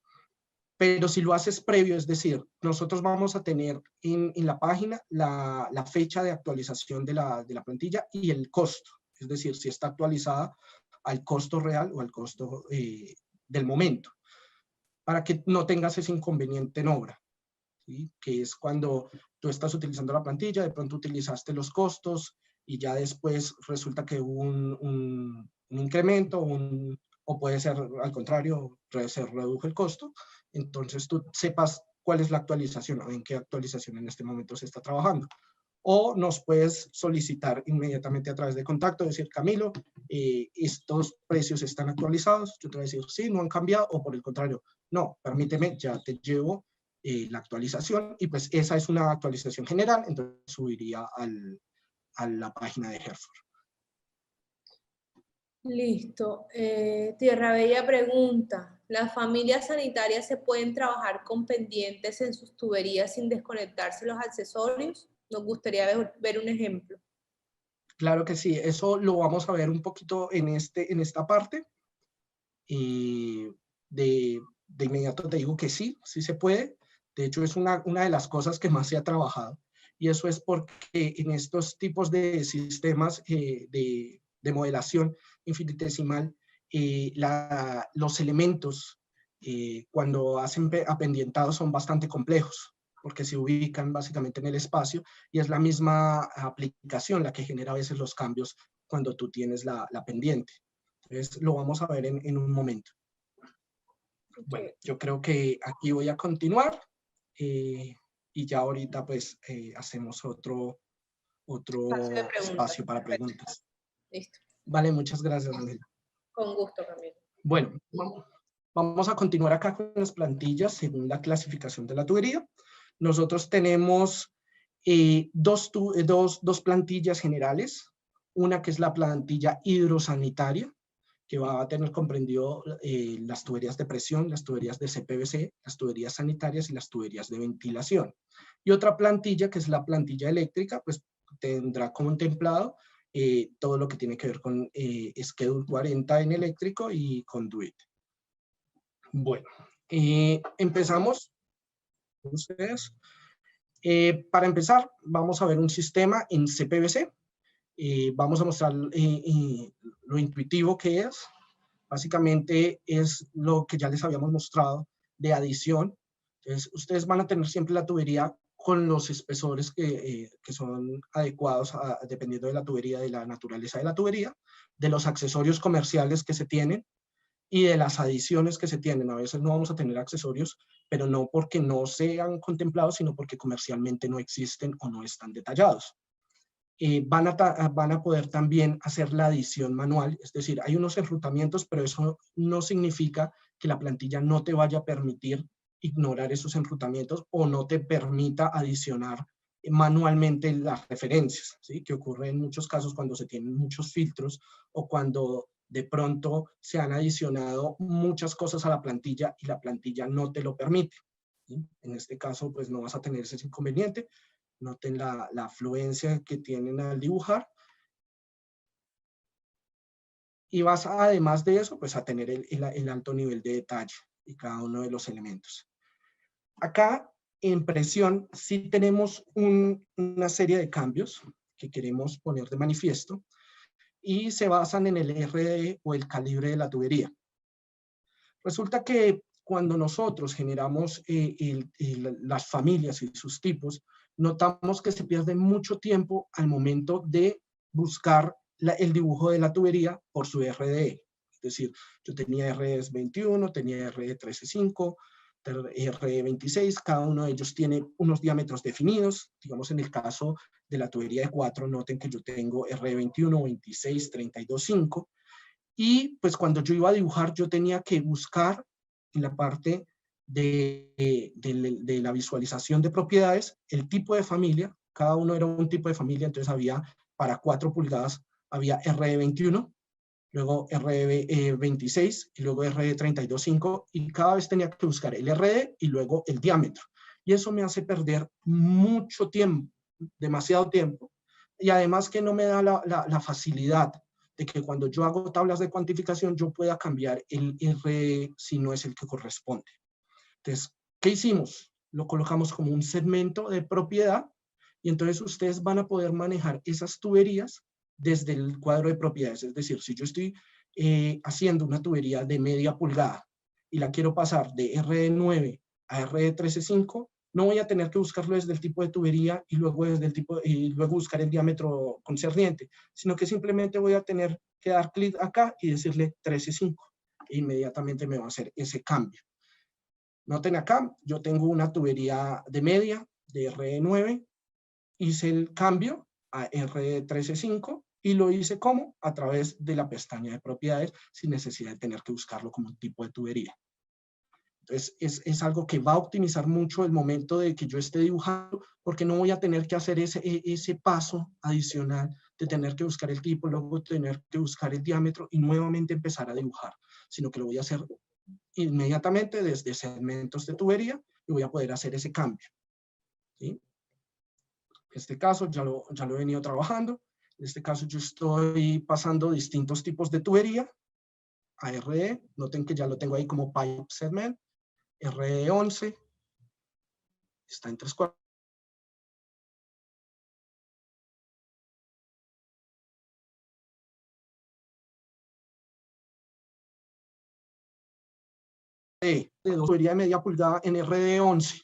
Pero si lo haces previo, es decir, nosotros vamos a tener en la página la fecha de actualización de la plantilla y el costo, es decir, si está actualizada al costo real o al costo del momento, para que no tengas ese inconveniente en obra, ¿sí? Que es cuando tú estás utilizando la plantilla, de pronto utilizaste los costos y ya después resulta que hubo un incremento o puede ser al contrario, se redujo el costo. Entonces tú sepas cuál es la actualización o en qué actualización en este momento se está trabajando. O nos puedes solicitar inmediatamente a través de contacto, decir, Camilo, estos precios están actualizados. Yo te voy a decir, sí, no han cambiado, o por el contrario, no, permíteme, ya te llevo la actualización, y pues esa es una actualización general, entonces subiría a la página de Hereford. Listo. Tierra Bella pregunta, ¿las familias sanitarias se pueden trabajar con pendientes en sus tuberías sin desconectarse los accesorios? Nos gustaría ver un ejemplo. Claro que sí, eso lo vamos a ver un poquito en esta parte. De inmediato te digo que sí, sí se puede. De hecho, es una de las cosas que más se ha trabajado. Y eso es porque en estos tipos de sistemas de modelación infinitesimal, los elementos cuando hacen apendientados son bastante complejos, porque se ubican básicamente en el espacio y es la misma aplicación la que genera a veces los cambios cuando tú tienes la pendiente. Entonces lo vamos a ver en un momento. Okay. Bueno, yo creo que aquí voy a continuar y ya ahorita pues hacemos otro espacio para preguntas. Listo. Vale, muchas gracias, Ángel. Con gusto, Camilo. Bueno, vamos a continuar acá con las plantillas según la clasificación de la tubería. Nosotros tenemos dos plantillas generales. Una que es la plantilla hidrosanitaria, que va a tener comprendido las tuberías de presión, las tuberías de CPVC, las tuberías sanitarias y las tuberías de ventilación. Y otra plantilla, que es la plantilla eléctrica, pues tendrá contemplado todo lo que tiene que ver con Schedule 40 en eléctrico y Conduit. Bueno, empezamos. Ustedes. Para empezar, vamos a ver un sistema en CPVC. Vamos a mostrar lo intuitivo que es. Básicamente es lo que ya les habíamos mostrado de adición. Entonces, ustedes van a tener siempre la tubería con los espesores que son adecuados dependiendo de la tubería, de la naturaleza de la tubería, de los accesorios comerciales que se tienen y de las adiciones que se tienen. A veces no vamos a tener accesorios, pero no porque no sean contemplados, sino porque comercialmente no existen o no están detallados. Van a poder también hacer la adición manual, es decir, hay unos enrutamientos, pero eso no significa que la plantilla no te vaya a permitir ignorar esos enrutamientos o no te permita adicionar manualmente las referencias, ¿sí? Que ocurre en muchos casos cuando se tienen muchos filtros o cuando de pronto se han adicionado muchas cosas a la plantilla y la plantilla no te lo permite. ¿sí? En este caso, pues no vas a tener ese inconveniente. Noten la fluencia que tienen al dibujar. Y vas, además de eso, pues a tener el alto nivel de detalle y cada uno de los elementos. Acá, en presión, sí tenemos una serie de cambios que queremos poner de manifiesto y se basan en el RD o el calibre de la tubería. Resulta que cuando nosotros generamos las familias y sus tipos, notamos que se pierde mucho tiempo al momento de buscar el dibujo de la tubería por su RDE. Es decir, yo tenía RDE 21, tenía RDE 13.5, RDE 26, cada uno de ellos tiene unos diámetros definidos. Digamos, en el caso de la tubería de 4, noten que yo tengo RDE 21, 26, 32.5. Y pues cuando yo iba a dibujar, yo tenía que buscar en la parte de la visualización de propiedades el tipo de familia. Cada uno era un tipo de familia, entonces había para 4 pulgadas, había RE21, luego RE26 y luego RE32.5, y cada vez tenía que buscar el RE y luego el diámetro. Y eso me hace perder mucho tiempo, demasiado tiempo, y además que no me da la facilidad de que cuando yo hago tablas de cuantificación yo pueda cambiar el RE si no es el que corresponde. Entonces, ¿qué hicimos? Lo colocamos como un segmento de propiedad y entonces ustedes van a poder manejar esas tuberías desde el cuadro de propiedades. Es decir, si yo estoy haciendo una tubería de media pulgada y la quiero pasar de RE9 a RE13.5, no voy a tener que buscarlo desde el tipo de tubería y luego, luego buscar el diámetro concerniente, sino que simplemente voy a tener que dar clic acá y decirle 13.5 e inmediatamente me va a hacer ese cambio. Noten acá, yo tengo una tubería de media de RE9, hice el cambio a RE13.5 y lo hice como a través de la pestaña de propiedades sin necesidad de tener que buscarlo como un tipo de tubería. Entonces, es algo que va a optimizar mucho el momento de que yo esté dibujando, porque no voy a tener que hacer ese paso adicional de tener que buscar el tipo, luego tener que buscar el diámetro y nuevamente empezar a dibujar, sino que lo voy a hacer inmediatamente desde segmentos de tubería y voy a poder hacer ese cambio. ¿Sí? En este caso ya lo he venido trabajando. En este caso yo estoy pasando distintos tipos de tubería a RE. Noten que ya lo tengo ahí como pipe segment. RE11 está en 3/4. De tubería de media pulgada en RD11.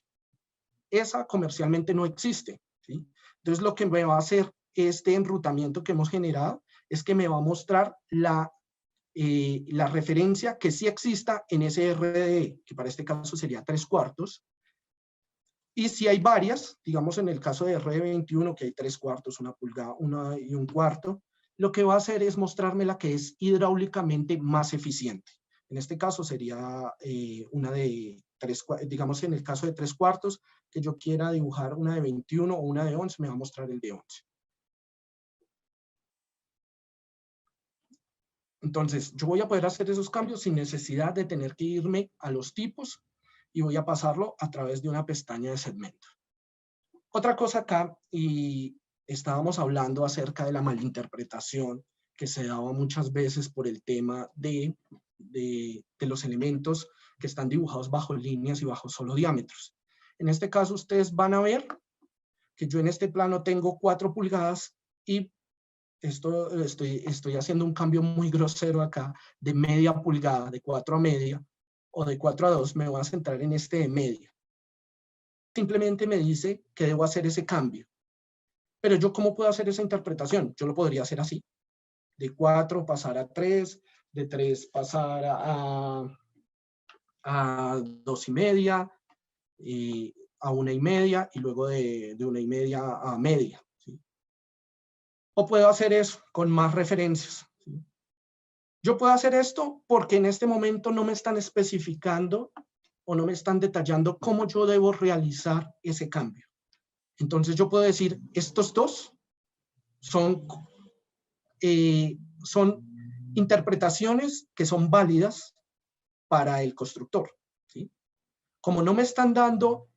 Esa comercialmente no existe, ¿sí? Entonces lo que me va a hacer este enrutamiento que hemos generado es que me va a mostrar la referencia que sí exista en ese RDE, que para este caso sería 3/4. Y si hay varias, digamos en el caso de RD21, que hay 3/4, 1 pulgada, 1 y 1/4, lo que va a hacer es mostrarme la que es hidráulicamente más eficiente. En este caso sería una de 3, digamos en el caso de 3/4, que yo quiera dibujar una de 21 o una de 11, me va a mostrar el de 11. Entonces, yo voy a poder hacer esos cambios sin necesidad de tener que irme a los tipos y voy a pasarlo a través de una pestaña de segmento. Otra cosa acá, y estábamos hablando acerca de la malinterpretación que se daba muchas veces por el tema de los elementos que están dibujados bajo líneas y bajo solo diámetros. En este caso, ustedes van a ver que yo en este plano tengo 4 pulgadas y estoy haciendo un cambio muy grosero acá de media pulgada, de 4 a media, o de 4 a 2, me voy a centrar en este de media. Simplemente me dice que debo hacer ese cambio. Pero yo, ¿cómo puedo hacer esa interpretación? Yo lo podría hacer así. De 4 pasar a 3, de 3 pasar a 2 y media, y a 1 y media, y luego de 1 y media a media. ¿Sí? O puedo hacer eso con más referencias. ¿Sí? Yo puedo hacer esto porque en este momento no me están especificando o no me están detallando cómo yo debo realizar ese cambio. Entonces yo puedo decir, estos dos son interpretaciones que son válidas para el constructor. ¿Sí? Como no me están dando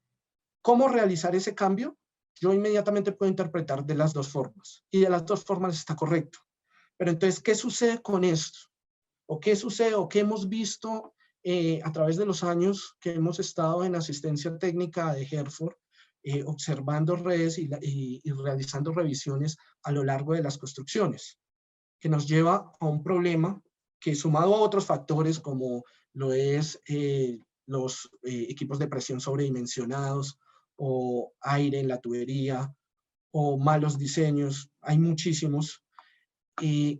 cómo realizar ese cambio, yo inmediatamente puedo interpretar de las dos formas. Y de las dos formas está correcto. Pero entonces, ¿qué sucede con esto? ¿O qué sucede o qué hemos visto a través de los años que hemos estado en asistencia técnica de Herford, observando redes y realizando revisiones a lo largo de las construcciones? Que nos lleva a un problema que, sumado a otros factores como lo es los equipos de presión sobredimensionados o aire en la tubería o malos diseños, hay muchísimos,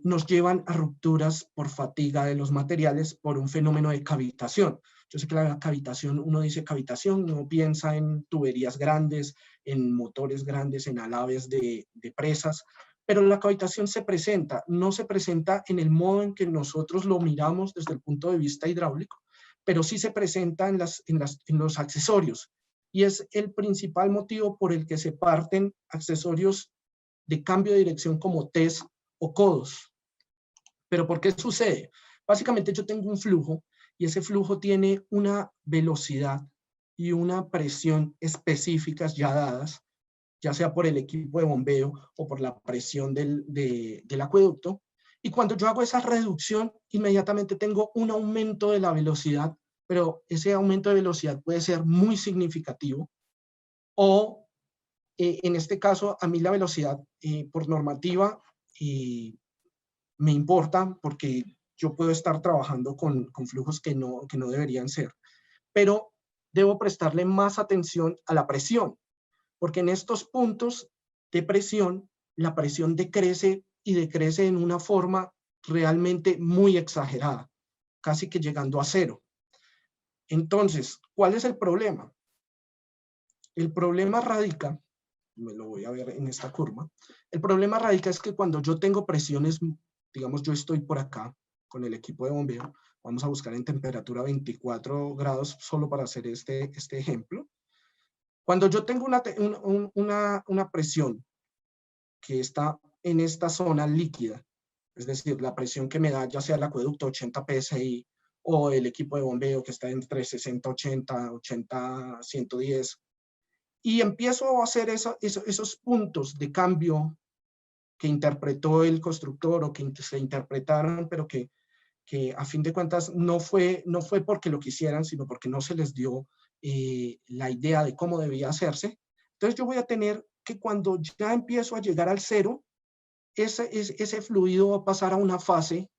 nos llevan a rupturas por fatiga de los materiales por un fenómeno de cavitación. Yo sé que la cavitación, uno dice cavitación, uno piensa en tuberías grandes, en motores grandes, en alaves de presas, pero la cavitación no se presenta en el modo en que nosotros lo miramos desde el punto de vista hidráulico, pero sí se presenta en los accesorios. Y es el principal motivo por el que se parten accesorios de cambio de dirección como TES o codos. ¿Pero por qué sucede? Básicamente yo tengo un flujo y ese flujo tiene una velocidad y una presión específicas ya dadas, ya sea por el equipo de bombeo o por la presión del acueducto. Y cuando yo hago esa reducción, inmediatamente tengo un aumento de la velocidad, pero ese aumento de velocidad puede ser muy significativo o en este caso, a mí la velocidad por normativa me importa porque yo puedo estar trabajando con flujos que no deberían ser. Pero debo prestarle más atención a la presión, porque en estos puntos de presión, la presión decrece y decrece en una forma realmente muy exagerada, casi que llegando a cero. Entonces, ¿cuál es el problema? El problema radica, me lo voy a ver en esta curva, el problema radica es que cuando yo tengo presiones, digamos yo estoy por acá con el equipo de bombeo, vamos a buscar en temperatura 24 grados solo para hacer este ejemplo. Cuando yo tengo una presión que está en esta zona líquida, es decir, la presión que me da ya sea el acueducto 80 psi o el equipo de bombeo que está entre 60, 80, 80, 110, y empiezo a hacer esos puntos de cambio que interpretó el constructor o que se interpretaron, pero que a fin de cuentas no fue porque lo quisieran, sino porque no se les dio la idea de cómo debía hacerse. Entonces yo voy a tener que cuando ya empiezo a llegar al cero, ese fluido va a pasar a una fase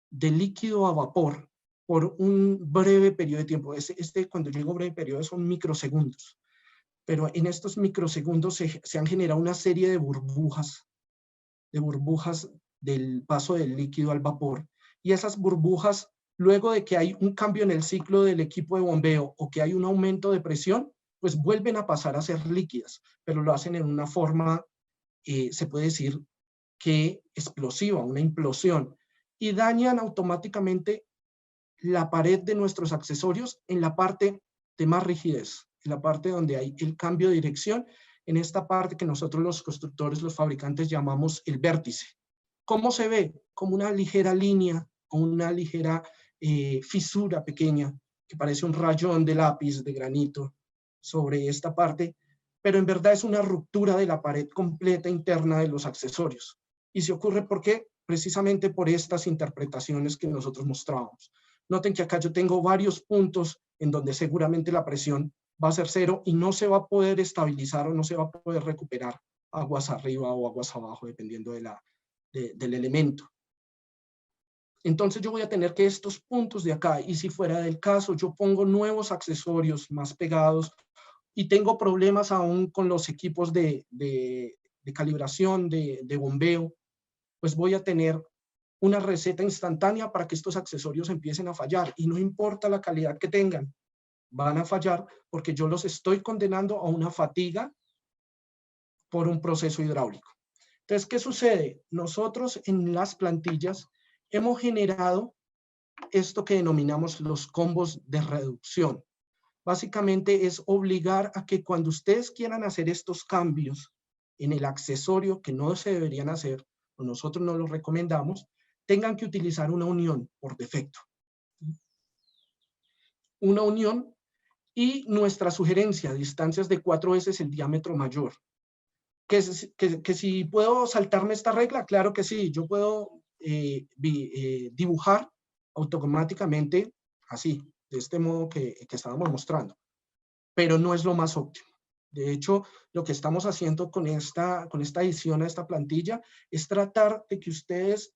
de líquido a vapor por un breve periodo de tiempo. Cuando llego a breve periodo son microsegundos. Pero en estos microsegundos se han generado una serie de burbujas del paso del líquido al vapor. Y esas burbujas, luego de que hay un cambio en el ciclo del equipo de bombeo o que hay un aumento de presión, pues vuelven a pasar a ser líquidas, pero lo hacen en una forma, se puede decir que explosiva, una implosión, y dañan automáticamente la pared de nuestros accesorios en la parte de más rigidez, en la parte donde hay el cambio de dirección, en esta parte que nosotros los constructores, los fabricantes llamamos el vértice. ¿Cómo se ve? Como una ligera línea o una ligera fisura pequeña que parece un rayón de lápiz de granito sobre esta parte, pero en verdad es una ruptura de la pared completa interna de los accesorios. Y se ocurre ¿por qué? Precisamente por estas interpretaciones que nosotros mostrábamos. Noten que acá yo tengo varios puntos en donde seguramente la presión va a ser cero y no se va a poder estabilizar o no se va a poder recuperar aguas arriba o aguas abajo, dependiendo del elemento. Entonces yo voy a tener que estos puntos de acá, y si fuera del caso, yo pongo nuevos accesorios más pegados y tengo problemas aún con los equipos de calibración, de bombeo, pues voy a tener una receta instantánea para que estos accesorios empiecen a fallar. Y no importa la calidad que tengan, van a fallar porque yo los estoy condenando a una fatiga por un proceso hidráulico. Entonces, ¿qué sucede? Nosotros en las plantillas hemos generado esto que denominamos los combos de reducción. Básicamente es obligar a que cuando ustedes quieran hacer estos cambios en el accesorio que no se deberían hacer, o nosotros no los recomendamos, tengan que utilizar una unión por defecto. Una unión Y nuestra sugerencia, distancias de 4 veces el diámetro mayor. Que si puedo saltarme esta regla, claro que sí, yo puedo dibujar automáticamente así, de este modo que estábamos mostrando, pero no es lo más óptimo. De hecho, lo que estamos haciendo con esta adición a esta plantilla es tratar de que ustedes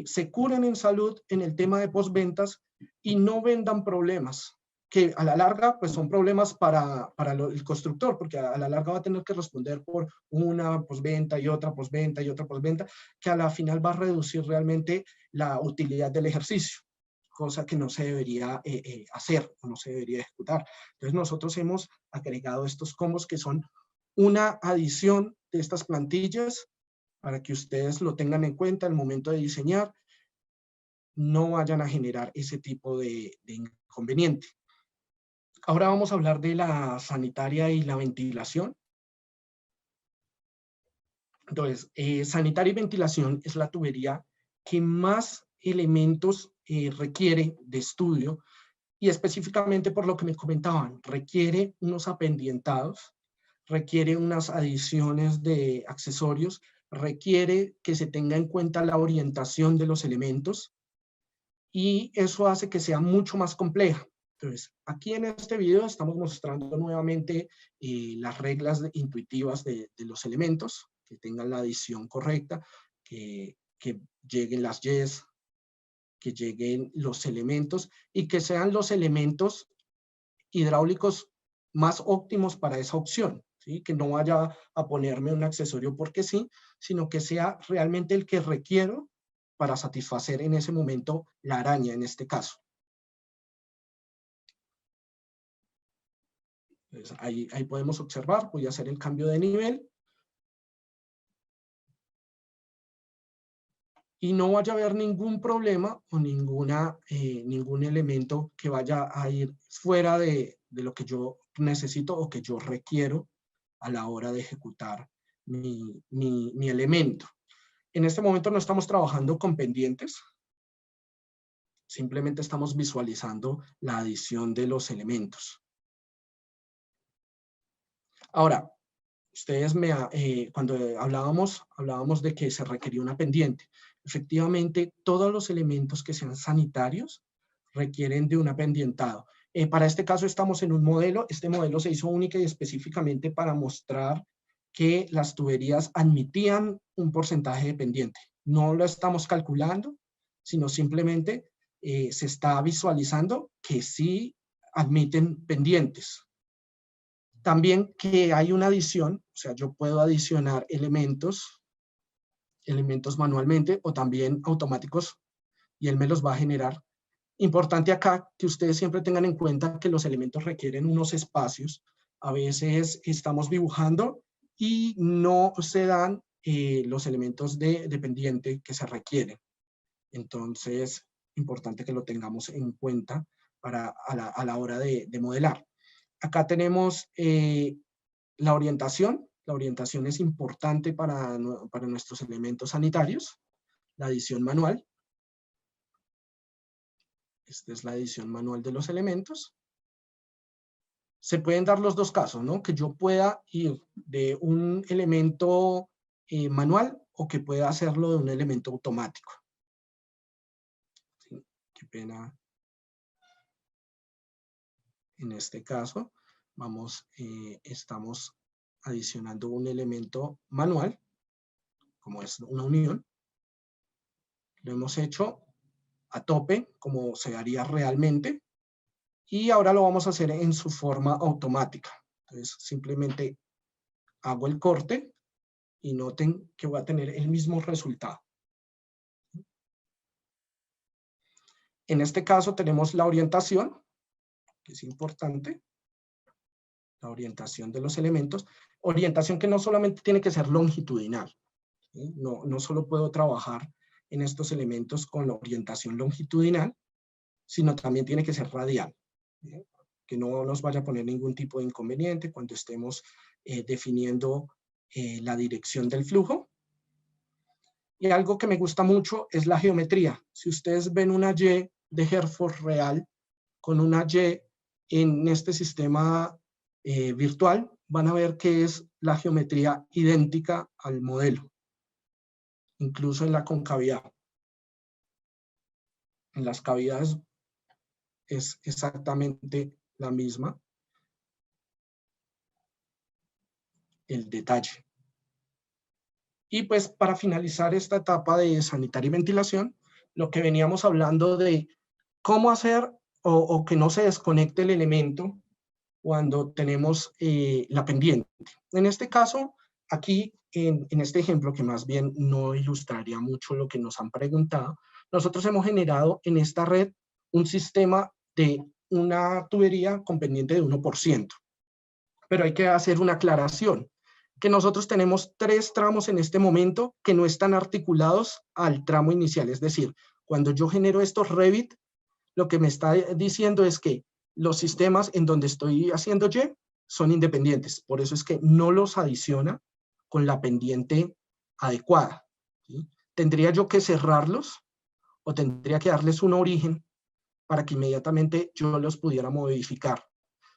se curen en salud en el tema de postventas y no vendan problemas, que a la larga pues son problemas para el constructor, porque a la larga va a tener que responder por una postventa y otra postventa y otra postventa, que a la final va a reducir realmente la utilidad del ejercicio, cosa que no se debería hacer o no se debería ejecutar. Entonces nosotros hemos agregado estos combos que son una adición de estas plantillas para que ustedes lo tengan en cuenta al momento de diseñar, no vayan a generar ese tipo de inconveniente. Ahora vamos a hablar de la sanitaria y la ventilación. Entonces, sanitaria y ventilación es la tubería que más elementos requiere de estudio, y específicamente por lo que me comentaban, requiere unos apendientados, requiere unas adiciones de accesorios, requiere que se tenga en cuenta la orientación de los elementos, y eso hace que sea mucho más compleja. Entonces, aquí en este video estamos mostrando nuevamente las reglas intuitivas de los elementos, que tengan la adición correcta, que lleguen las Ys, que lleguen los elementos y que sean los elementos hidráulicos más óptimos para esa opción, ¿sí? Que no vaya a ponerme un accesorio porque sí, sino que sea realmente el que requiero para satisfacer en ese momento la araña en este caso. Entonces, ahí podemos observar, voy a hacer el cambio de nivel. Y no vaya a haber ningún problema o ningún elemento que vaya a ir fuera de lo que yo necesito o que yo requiero a la hora de ejecutar mi elemento. En este momento no estamos trabajando con pendientes, simplemente estamos visualizando la adición de los elementos. Ahora, ustedes cuando hablábamos de que se requería una pendiente. Efectivamente, todos los elementos que sean sanitarios requieren de un apendientado. Para este caso estamos en un modelo. Este modelo se hizo única y específicamente para mostrar que las tuberías admitían un porcentaje de pendiente. No lo estamos calculando, sino simplemente se está visualizando que sí admiten pendientes. También que hay una adición, o sea, yo puedo adicionar elementos manualmente o también automáticos y él me los va a generar. Importante acá que ustedes siempre tengan en cuenta que los elementos requieren unos espacios. A veces estamos dibujando y no se dan los elementos de pendiente que se requieren. Entonces, importante que lo tengamos en cuenta a la hora de modelar. Acá tenemos la orientación. La orientación es importante para nuestros elementos sanitarios. La adición manual. Esta es la adición manual de los elementos. Se pueden dar los dos casos, ¿no? Que yo pueda ir de un elemento manual o que pueda hacerlo de un elemento automático. Sí, qué pena. En este caso, estamos adicionando un elemento manual, como es una unión. Lo hemos hecho a tope, como se haría realmente. Y ahora lo vamos a hacer en su forma automática. Entonces, simplemente hago el corte y noten que voy a tener el mismo resultado. En este caso tenemos la orientación, que es importante. La orientación de los elementos. Orientación que no solamente tiene que ser longitudinal. ¿Sí? No solo puedo trabajar en estos elementos con la orientación longitudinal, sino también tiene que ser radial. ¿Sí? Que no nos vaya a poner ningún tipo de inconveniente cuando estemos definiendo la dirección del flujo. Y algo que me gusta mucho es la geometría. Si ustedes ven una Y de Hereford real con una Y en este sistema virtual, van a ver que es la geometría idéntica al modelo, incluso en la concavidad. En las cavidades es exactamente la misma, el detalle. Y pues para finalizar esta etapa de sanitaria y ventilación, lo que veníamos hablando de cómo hacer o que no se desconecte el elemento cuando tenemos la pendiente. En este caso, aquí en este ejemplo, que más bien no ilustraría mucho lo que nos han preguntado, nosotros hemos generado en esta red un sistema de una tubería con pendiente de 1%. Pero hay que hacer una aclaración, que nosotros tenemos 3 tramos en este momento que no están articulados al tramo inicial. Es decir, cuando yo genero estos Revit, lo que me está diciendo es que los sistemas en donde estoy haciendo Y son independientes. Por eso es que no los adiciona con la pendiente adecuada, ¿sí? Tendría yo que cerrarlos o tendría que darles un origen para que inmediatamente yo los pudiera modificar.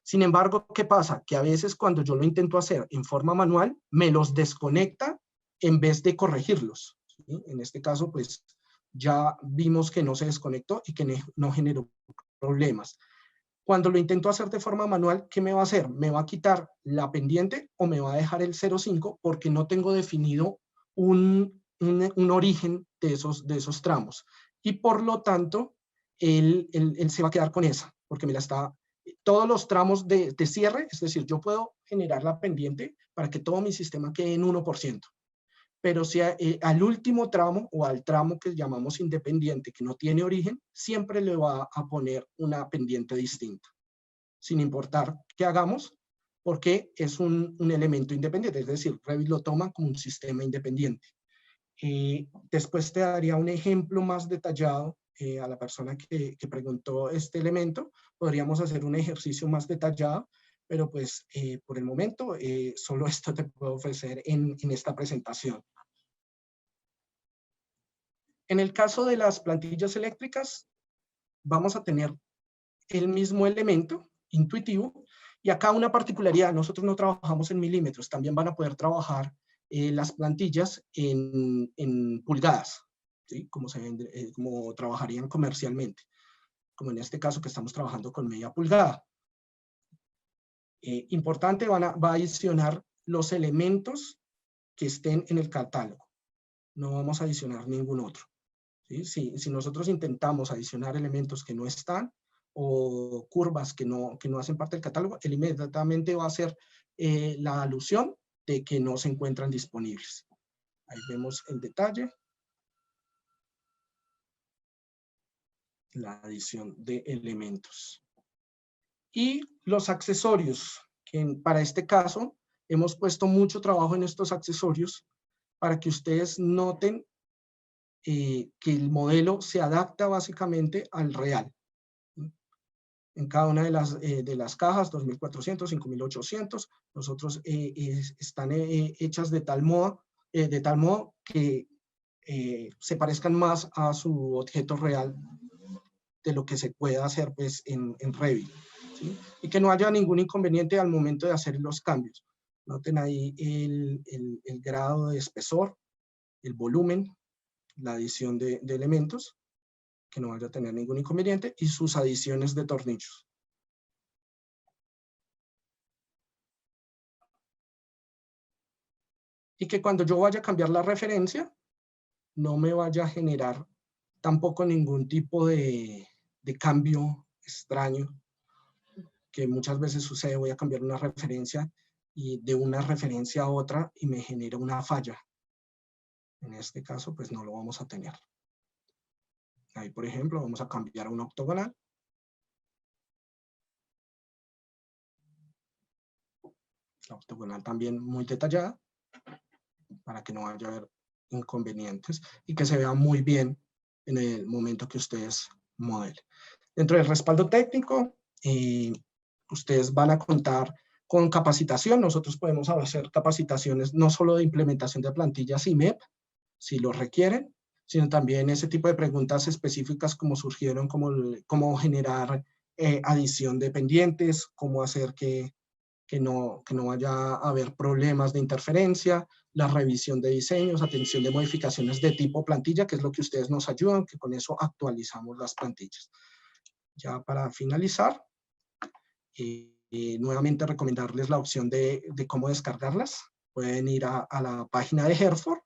Sin embargo, ¿qué pasa? Que a veces cuando yo lo intento hacer en forma manual, me los desconecta en vez de corregirlos, ¿sí? En este caso, pues ya vimos que no se desconectó y que no generó problemas. Cuando lo intento hacer de forma manual, ¿qué me va a hacer? ¿Me va a quitar la pendiente o me va a dejar el 0,5 porque no tengo definido un origen de esos tramos? Y por lo tanto, él se va a quedar con esa, porque me la está... Todos los tramos de cierre, es decir, yo puedo generar la pendiente para que todo mi sistema quede en 1%. Pero si al último tramo o al tramo que llamamos independiente, que no tiene origen, siempre le va a poner una pendiente distinta, sin importar qué hagamos, porque es un elemento independiente, es decir, Revit lo toma como un sistema independiente. Después te daría un ejemplo más detallado a la persona que preguntó este elemento. Podríamos hacer un ejercicio más detallado, pero pues por el momento solo esto te puedo ofrecer en esta presentación. En el caso de las plantillas eléctricas, vamos a tener el mismo elemento intuitivo y acá una particularidad, nosotros no trabajamos en milímetros, también van a poder trabajar las plantillas en pulgadas, ¿sí? Como trabajarían comercialmente, como en este caso que estamos trabajando con media pulgada. Importante, va a adicionar los elementos que estén en el catálogo. No vamos a adicionar ningún otro, ¿sí? Si nosotros intentamos adicionar elementos que no están o curvas que no hacen parte del catálogo, él inmediatamente va a hacer la alusión de que no se encuentran disponibles. Ahí vemos el detalle. La adición de elementos. Y los accesorios, que para este caso hemos puesto mucho trabajo en estos accesorios para que ustedes noten que el modelo se adapta básicamente al real. En cada una de las cajas, 2400, 5800, nosotros están hechas de tal modo que se parezcan más a su objeto real de lo que se pueda hacer pues, en Revit, ¿sí? Y que no haya ningún inconveniente al momento de hacer los cambios. Noten ahí el grado de espesor, el volumen, la adición de elementos, que no vaya a tener ningún inconveniente, y sus adiciones de tornillos. Y que cuando yo vaya a cambiar la referencia, no me vaya a generar tampoco ningún tipo de cambio extraño, que muchas veces sucede. Voy a cambiar una referencia y de una referencia a otra y me genera una falla. En este caso, pues no lo vamos a tener. Ahí, por ejemplo, vamos a cambiar a una octogonal. La octogonal también muy detallada, para que no vaya a haber inconvenientes y que se vea muy bien en el momento que ustedes modelen. Dentro del respaldo técnico, ustedes van a contar con capacitación. Nosotros podemos hacer capacitaciones no solo de implementación de plantillas IMEP, si lo requieren, sino también ese tipo de preguntas específicas como surgieron, como generar adición de pendientes, cómo hacer que no vaya a haber problemas de interferencia, la revisión de diseños, atención de modificaciones de tipo plantilla, que es lo que ustedes nos ayudan, que con eso actualizamos las plantillas. Ya para finalizar, nuevamente recomendarles la opción de cómo descargarlas. Pueden ir a la página de Herford.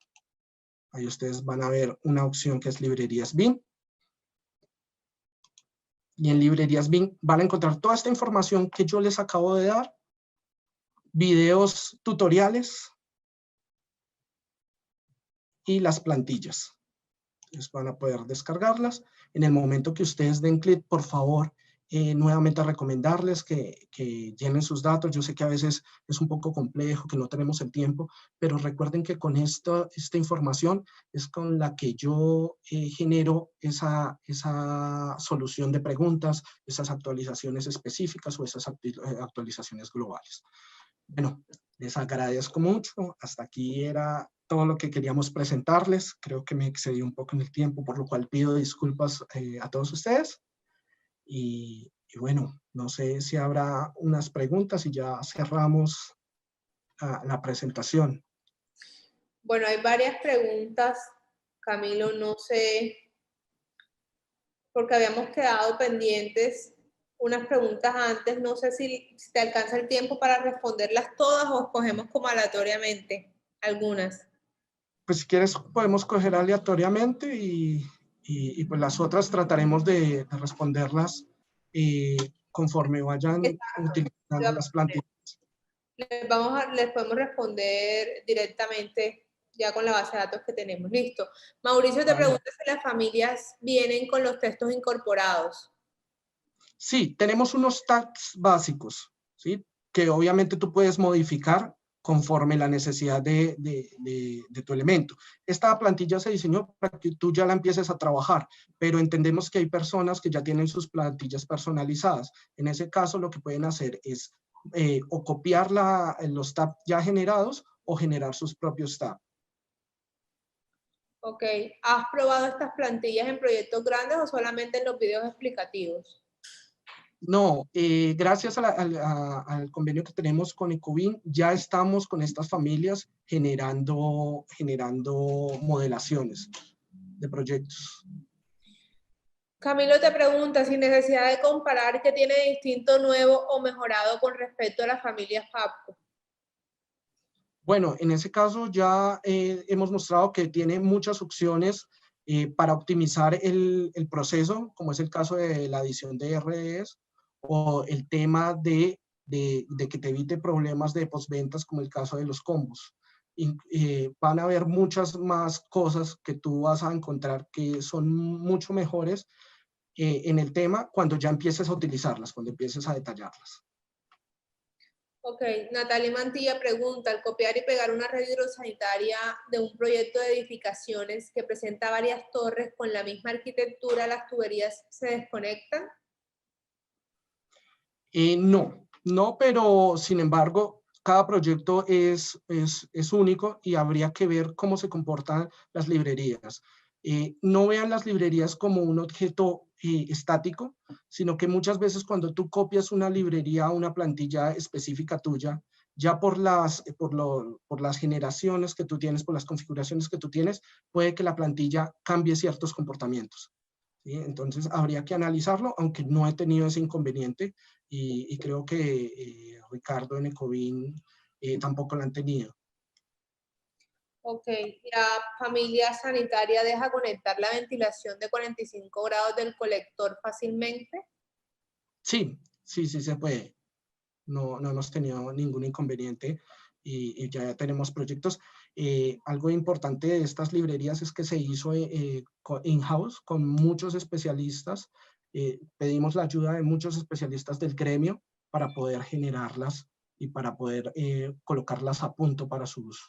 Ahí ustedes van a ver una opción que es Librerías BIM. Y en Librerías BIM van a encontrar toda esta información que yo les acabo de dar, videos tutoriales y las plantillas. Entonces van a poder descargarlas. En el momento que ustedes den clic, por favor, nuevamente recomendarles que llenen sus datos. Yo sé que a veces es un poco complejo, que no tenemos el tiempo, pero recuerden que con esta información es con la que yo genero esa solución de preguntas, esas actualizaciones específicas o esas actualizaciones globales. Bueno, les agradezco mucho. Hasta aquí era todo lo que queríamos presentarles. Creo que me excedí un poco en el tiempo, por lo cual pido disculpas a todos ustedes. Y bueno, no sé si habrá unas preguntas y ya cerramos la presentación. Bueno, hay varias preguntas, Camilo, no sé, porque habíamos quedado pendientes unas preguntas antes, no sé si te alcanza el tiempo para responderlas todas o escogemos como aleatoriamente algunas. Pues si quieres podemos coger aleatoriamente y pues las otras trataremos de responderlas conforme vayan utilizando las plantillas. Les podemos responder directamente ya con la base de datos que tenemos. Listo. Mauricio te pregunta si las familias vienen con los textos incorporados. Sí, tenemos unos tags básicos, ¿sí? Que obviamente tú puedes modificar conforme la necesidad de tu elemento. Esta plantilla se diseñó para que tú ya la empieces a trabajar, pero entendemos que hay personas que ya tienen sus plantillas personalizadas. En ese caso, lo que pueden hacer es o copiar los tabs ya generados o generar sus propios tabs. Ok. ¿Has probado estas plantillas en proyectos grandes o solamente en los videos explicativos? No, gracias al convenio que tenemos con Ecobim, ya estamos con estas familias generando modelaciones de proyectos. Camilo te pregunta, sin necesidad de comparar, ¿qué tiene distinto, nuevo o mejorado con respecto a las familias Fabco? Bueno, en ese caso ya hemos mostrado que tiene muchas opciones para optimizar el proceso, como es el caso de la adición de RDs o el tema de que te evite problemas de postventas, como el caso de los combos. Van a haber muchas más cosas que tú vas a encontrar que son mucho mejores en el tema cuando ya empieces a utilizarlas, cuando empieces a detallarlas. Ok, Natalia Mantilla pregunta, al copiar y pegar una red hidrosanitaria de un proyecto de edificaciones que presenta varias torres con la misma arquitectura, ¿las tuberías se desconectan? No, pero sin embargo, cada proyecto es único y habría que ver cómo se comportan las librerías. No vean las librerías como un objeto estático, sino que muchas veces cuando tú copias una librería a una plantilla específica tuya, ya por las generaciones que tú tienes, por las configuraciones que tú tienes, puede que la plantilla cambie ciertos comportamientos. ¿Sí? Entonces habría que analizarlo, aunque no he tenido ese inconveniente y creo que Ricardo en Ecobim tampoco lo han tenido. Ok, ¿la familia sanitaria deja conectar la ventilación de 45 grados del colector fácilmente? Sí se puede. No hemos tenido ningún inconveniente y ya tenemos proyectos. Algo importante de estas librerías es que se hizo in-house con muchos especialistas. Pedimos la ayuda de muchos especialistas del gremio para poder generarlas y para poder colocarlas a punto para su uso.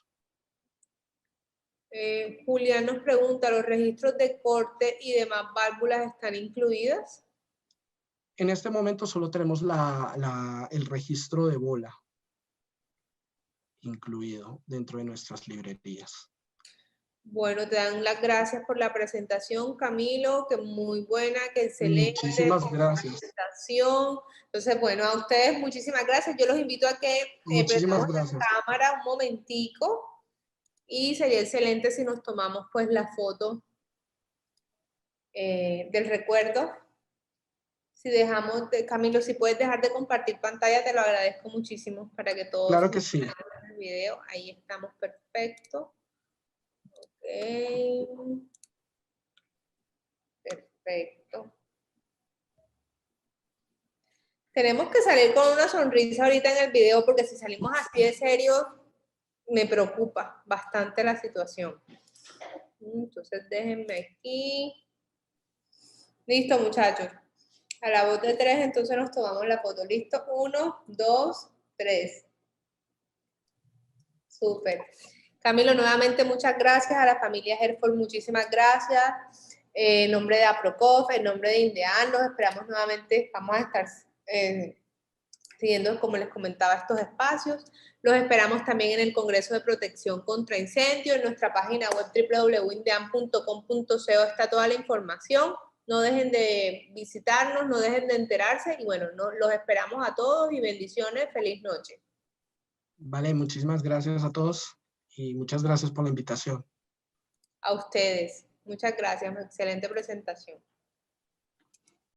Julián nos pregunta, ¿los registros de corte y demás válvulas están incluidas? En este momento solo tenemos el registro de bola incluido dentro de nuestras librerías. Bueno, te dan las gracias por la presentación, Camilo, que muy buena, que excelente. Muchísimas gracias. Presentación. Entonces, bueno, a ustedes muchísimas gracias. Yo los invito a que Muchísimas prendamos la cámara un momentico y sería excelente si nos tomamos pues la foto del recuerdo. Si dejamos, Camilo, si puedes dejar de compartir pantalla, te lo agradezco muchísimo para que todos Claro que sí. vean el video. Ahí estamos, perfecto. Okay. Perfecto. Tenemos que salir con una sonrisa ahorita en el video porque si salimos así de serio, me preocupa bastante la situación. Entonces déjenme aquí. Listo, muchachos. A la voz de 3, entonces nos tomamos la foto. ¿Listo? 1, 2, 3. Súper. Camilo, nuevamente muchas gracias. A la familia Herford, muchísimas gracias. En nombre de APROCOF, en nombre de INDEAN, los esperamos nuevamente. Vamos a estar siguiendo, como les comentaba, estos espacios. Los esperamos también en el Congreso de Protección contra Incendios. En nuestra página web www.indean.com.co está toda la información. No dejen de visitarnos, no dejen de enterarse. Y bueno, los esperamos a todos y bendiciones. Feliz noche. Vale, muchísimas gracias a todos y muchas gracias por la invitación. A ustedes. Muchas gracias. Excelente presentación.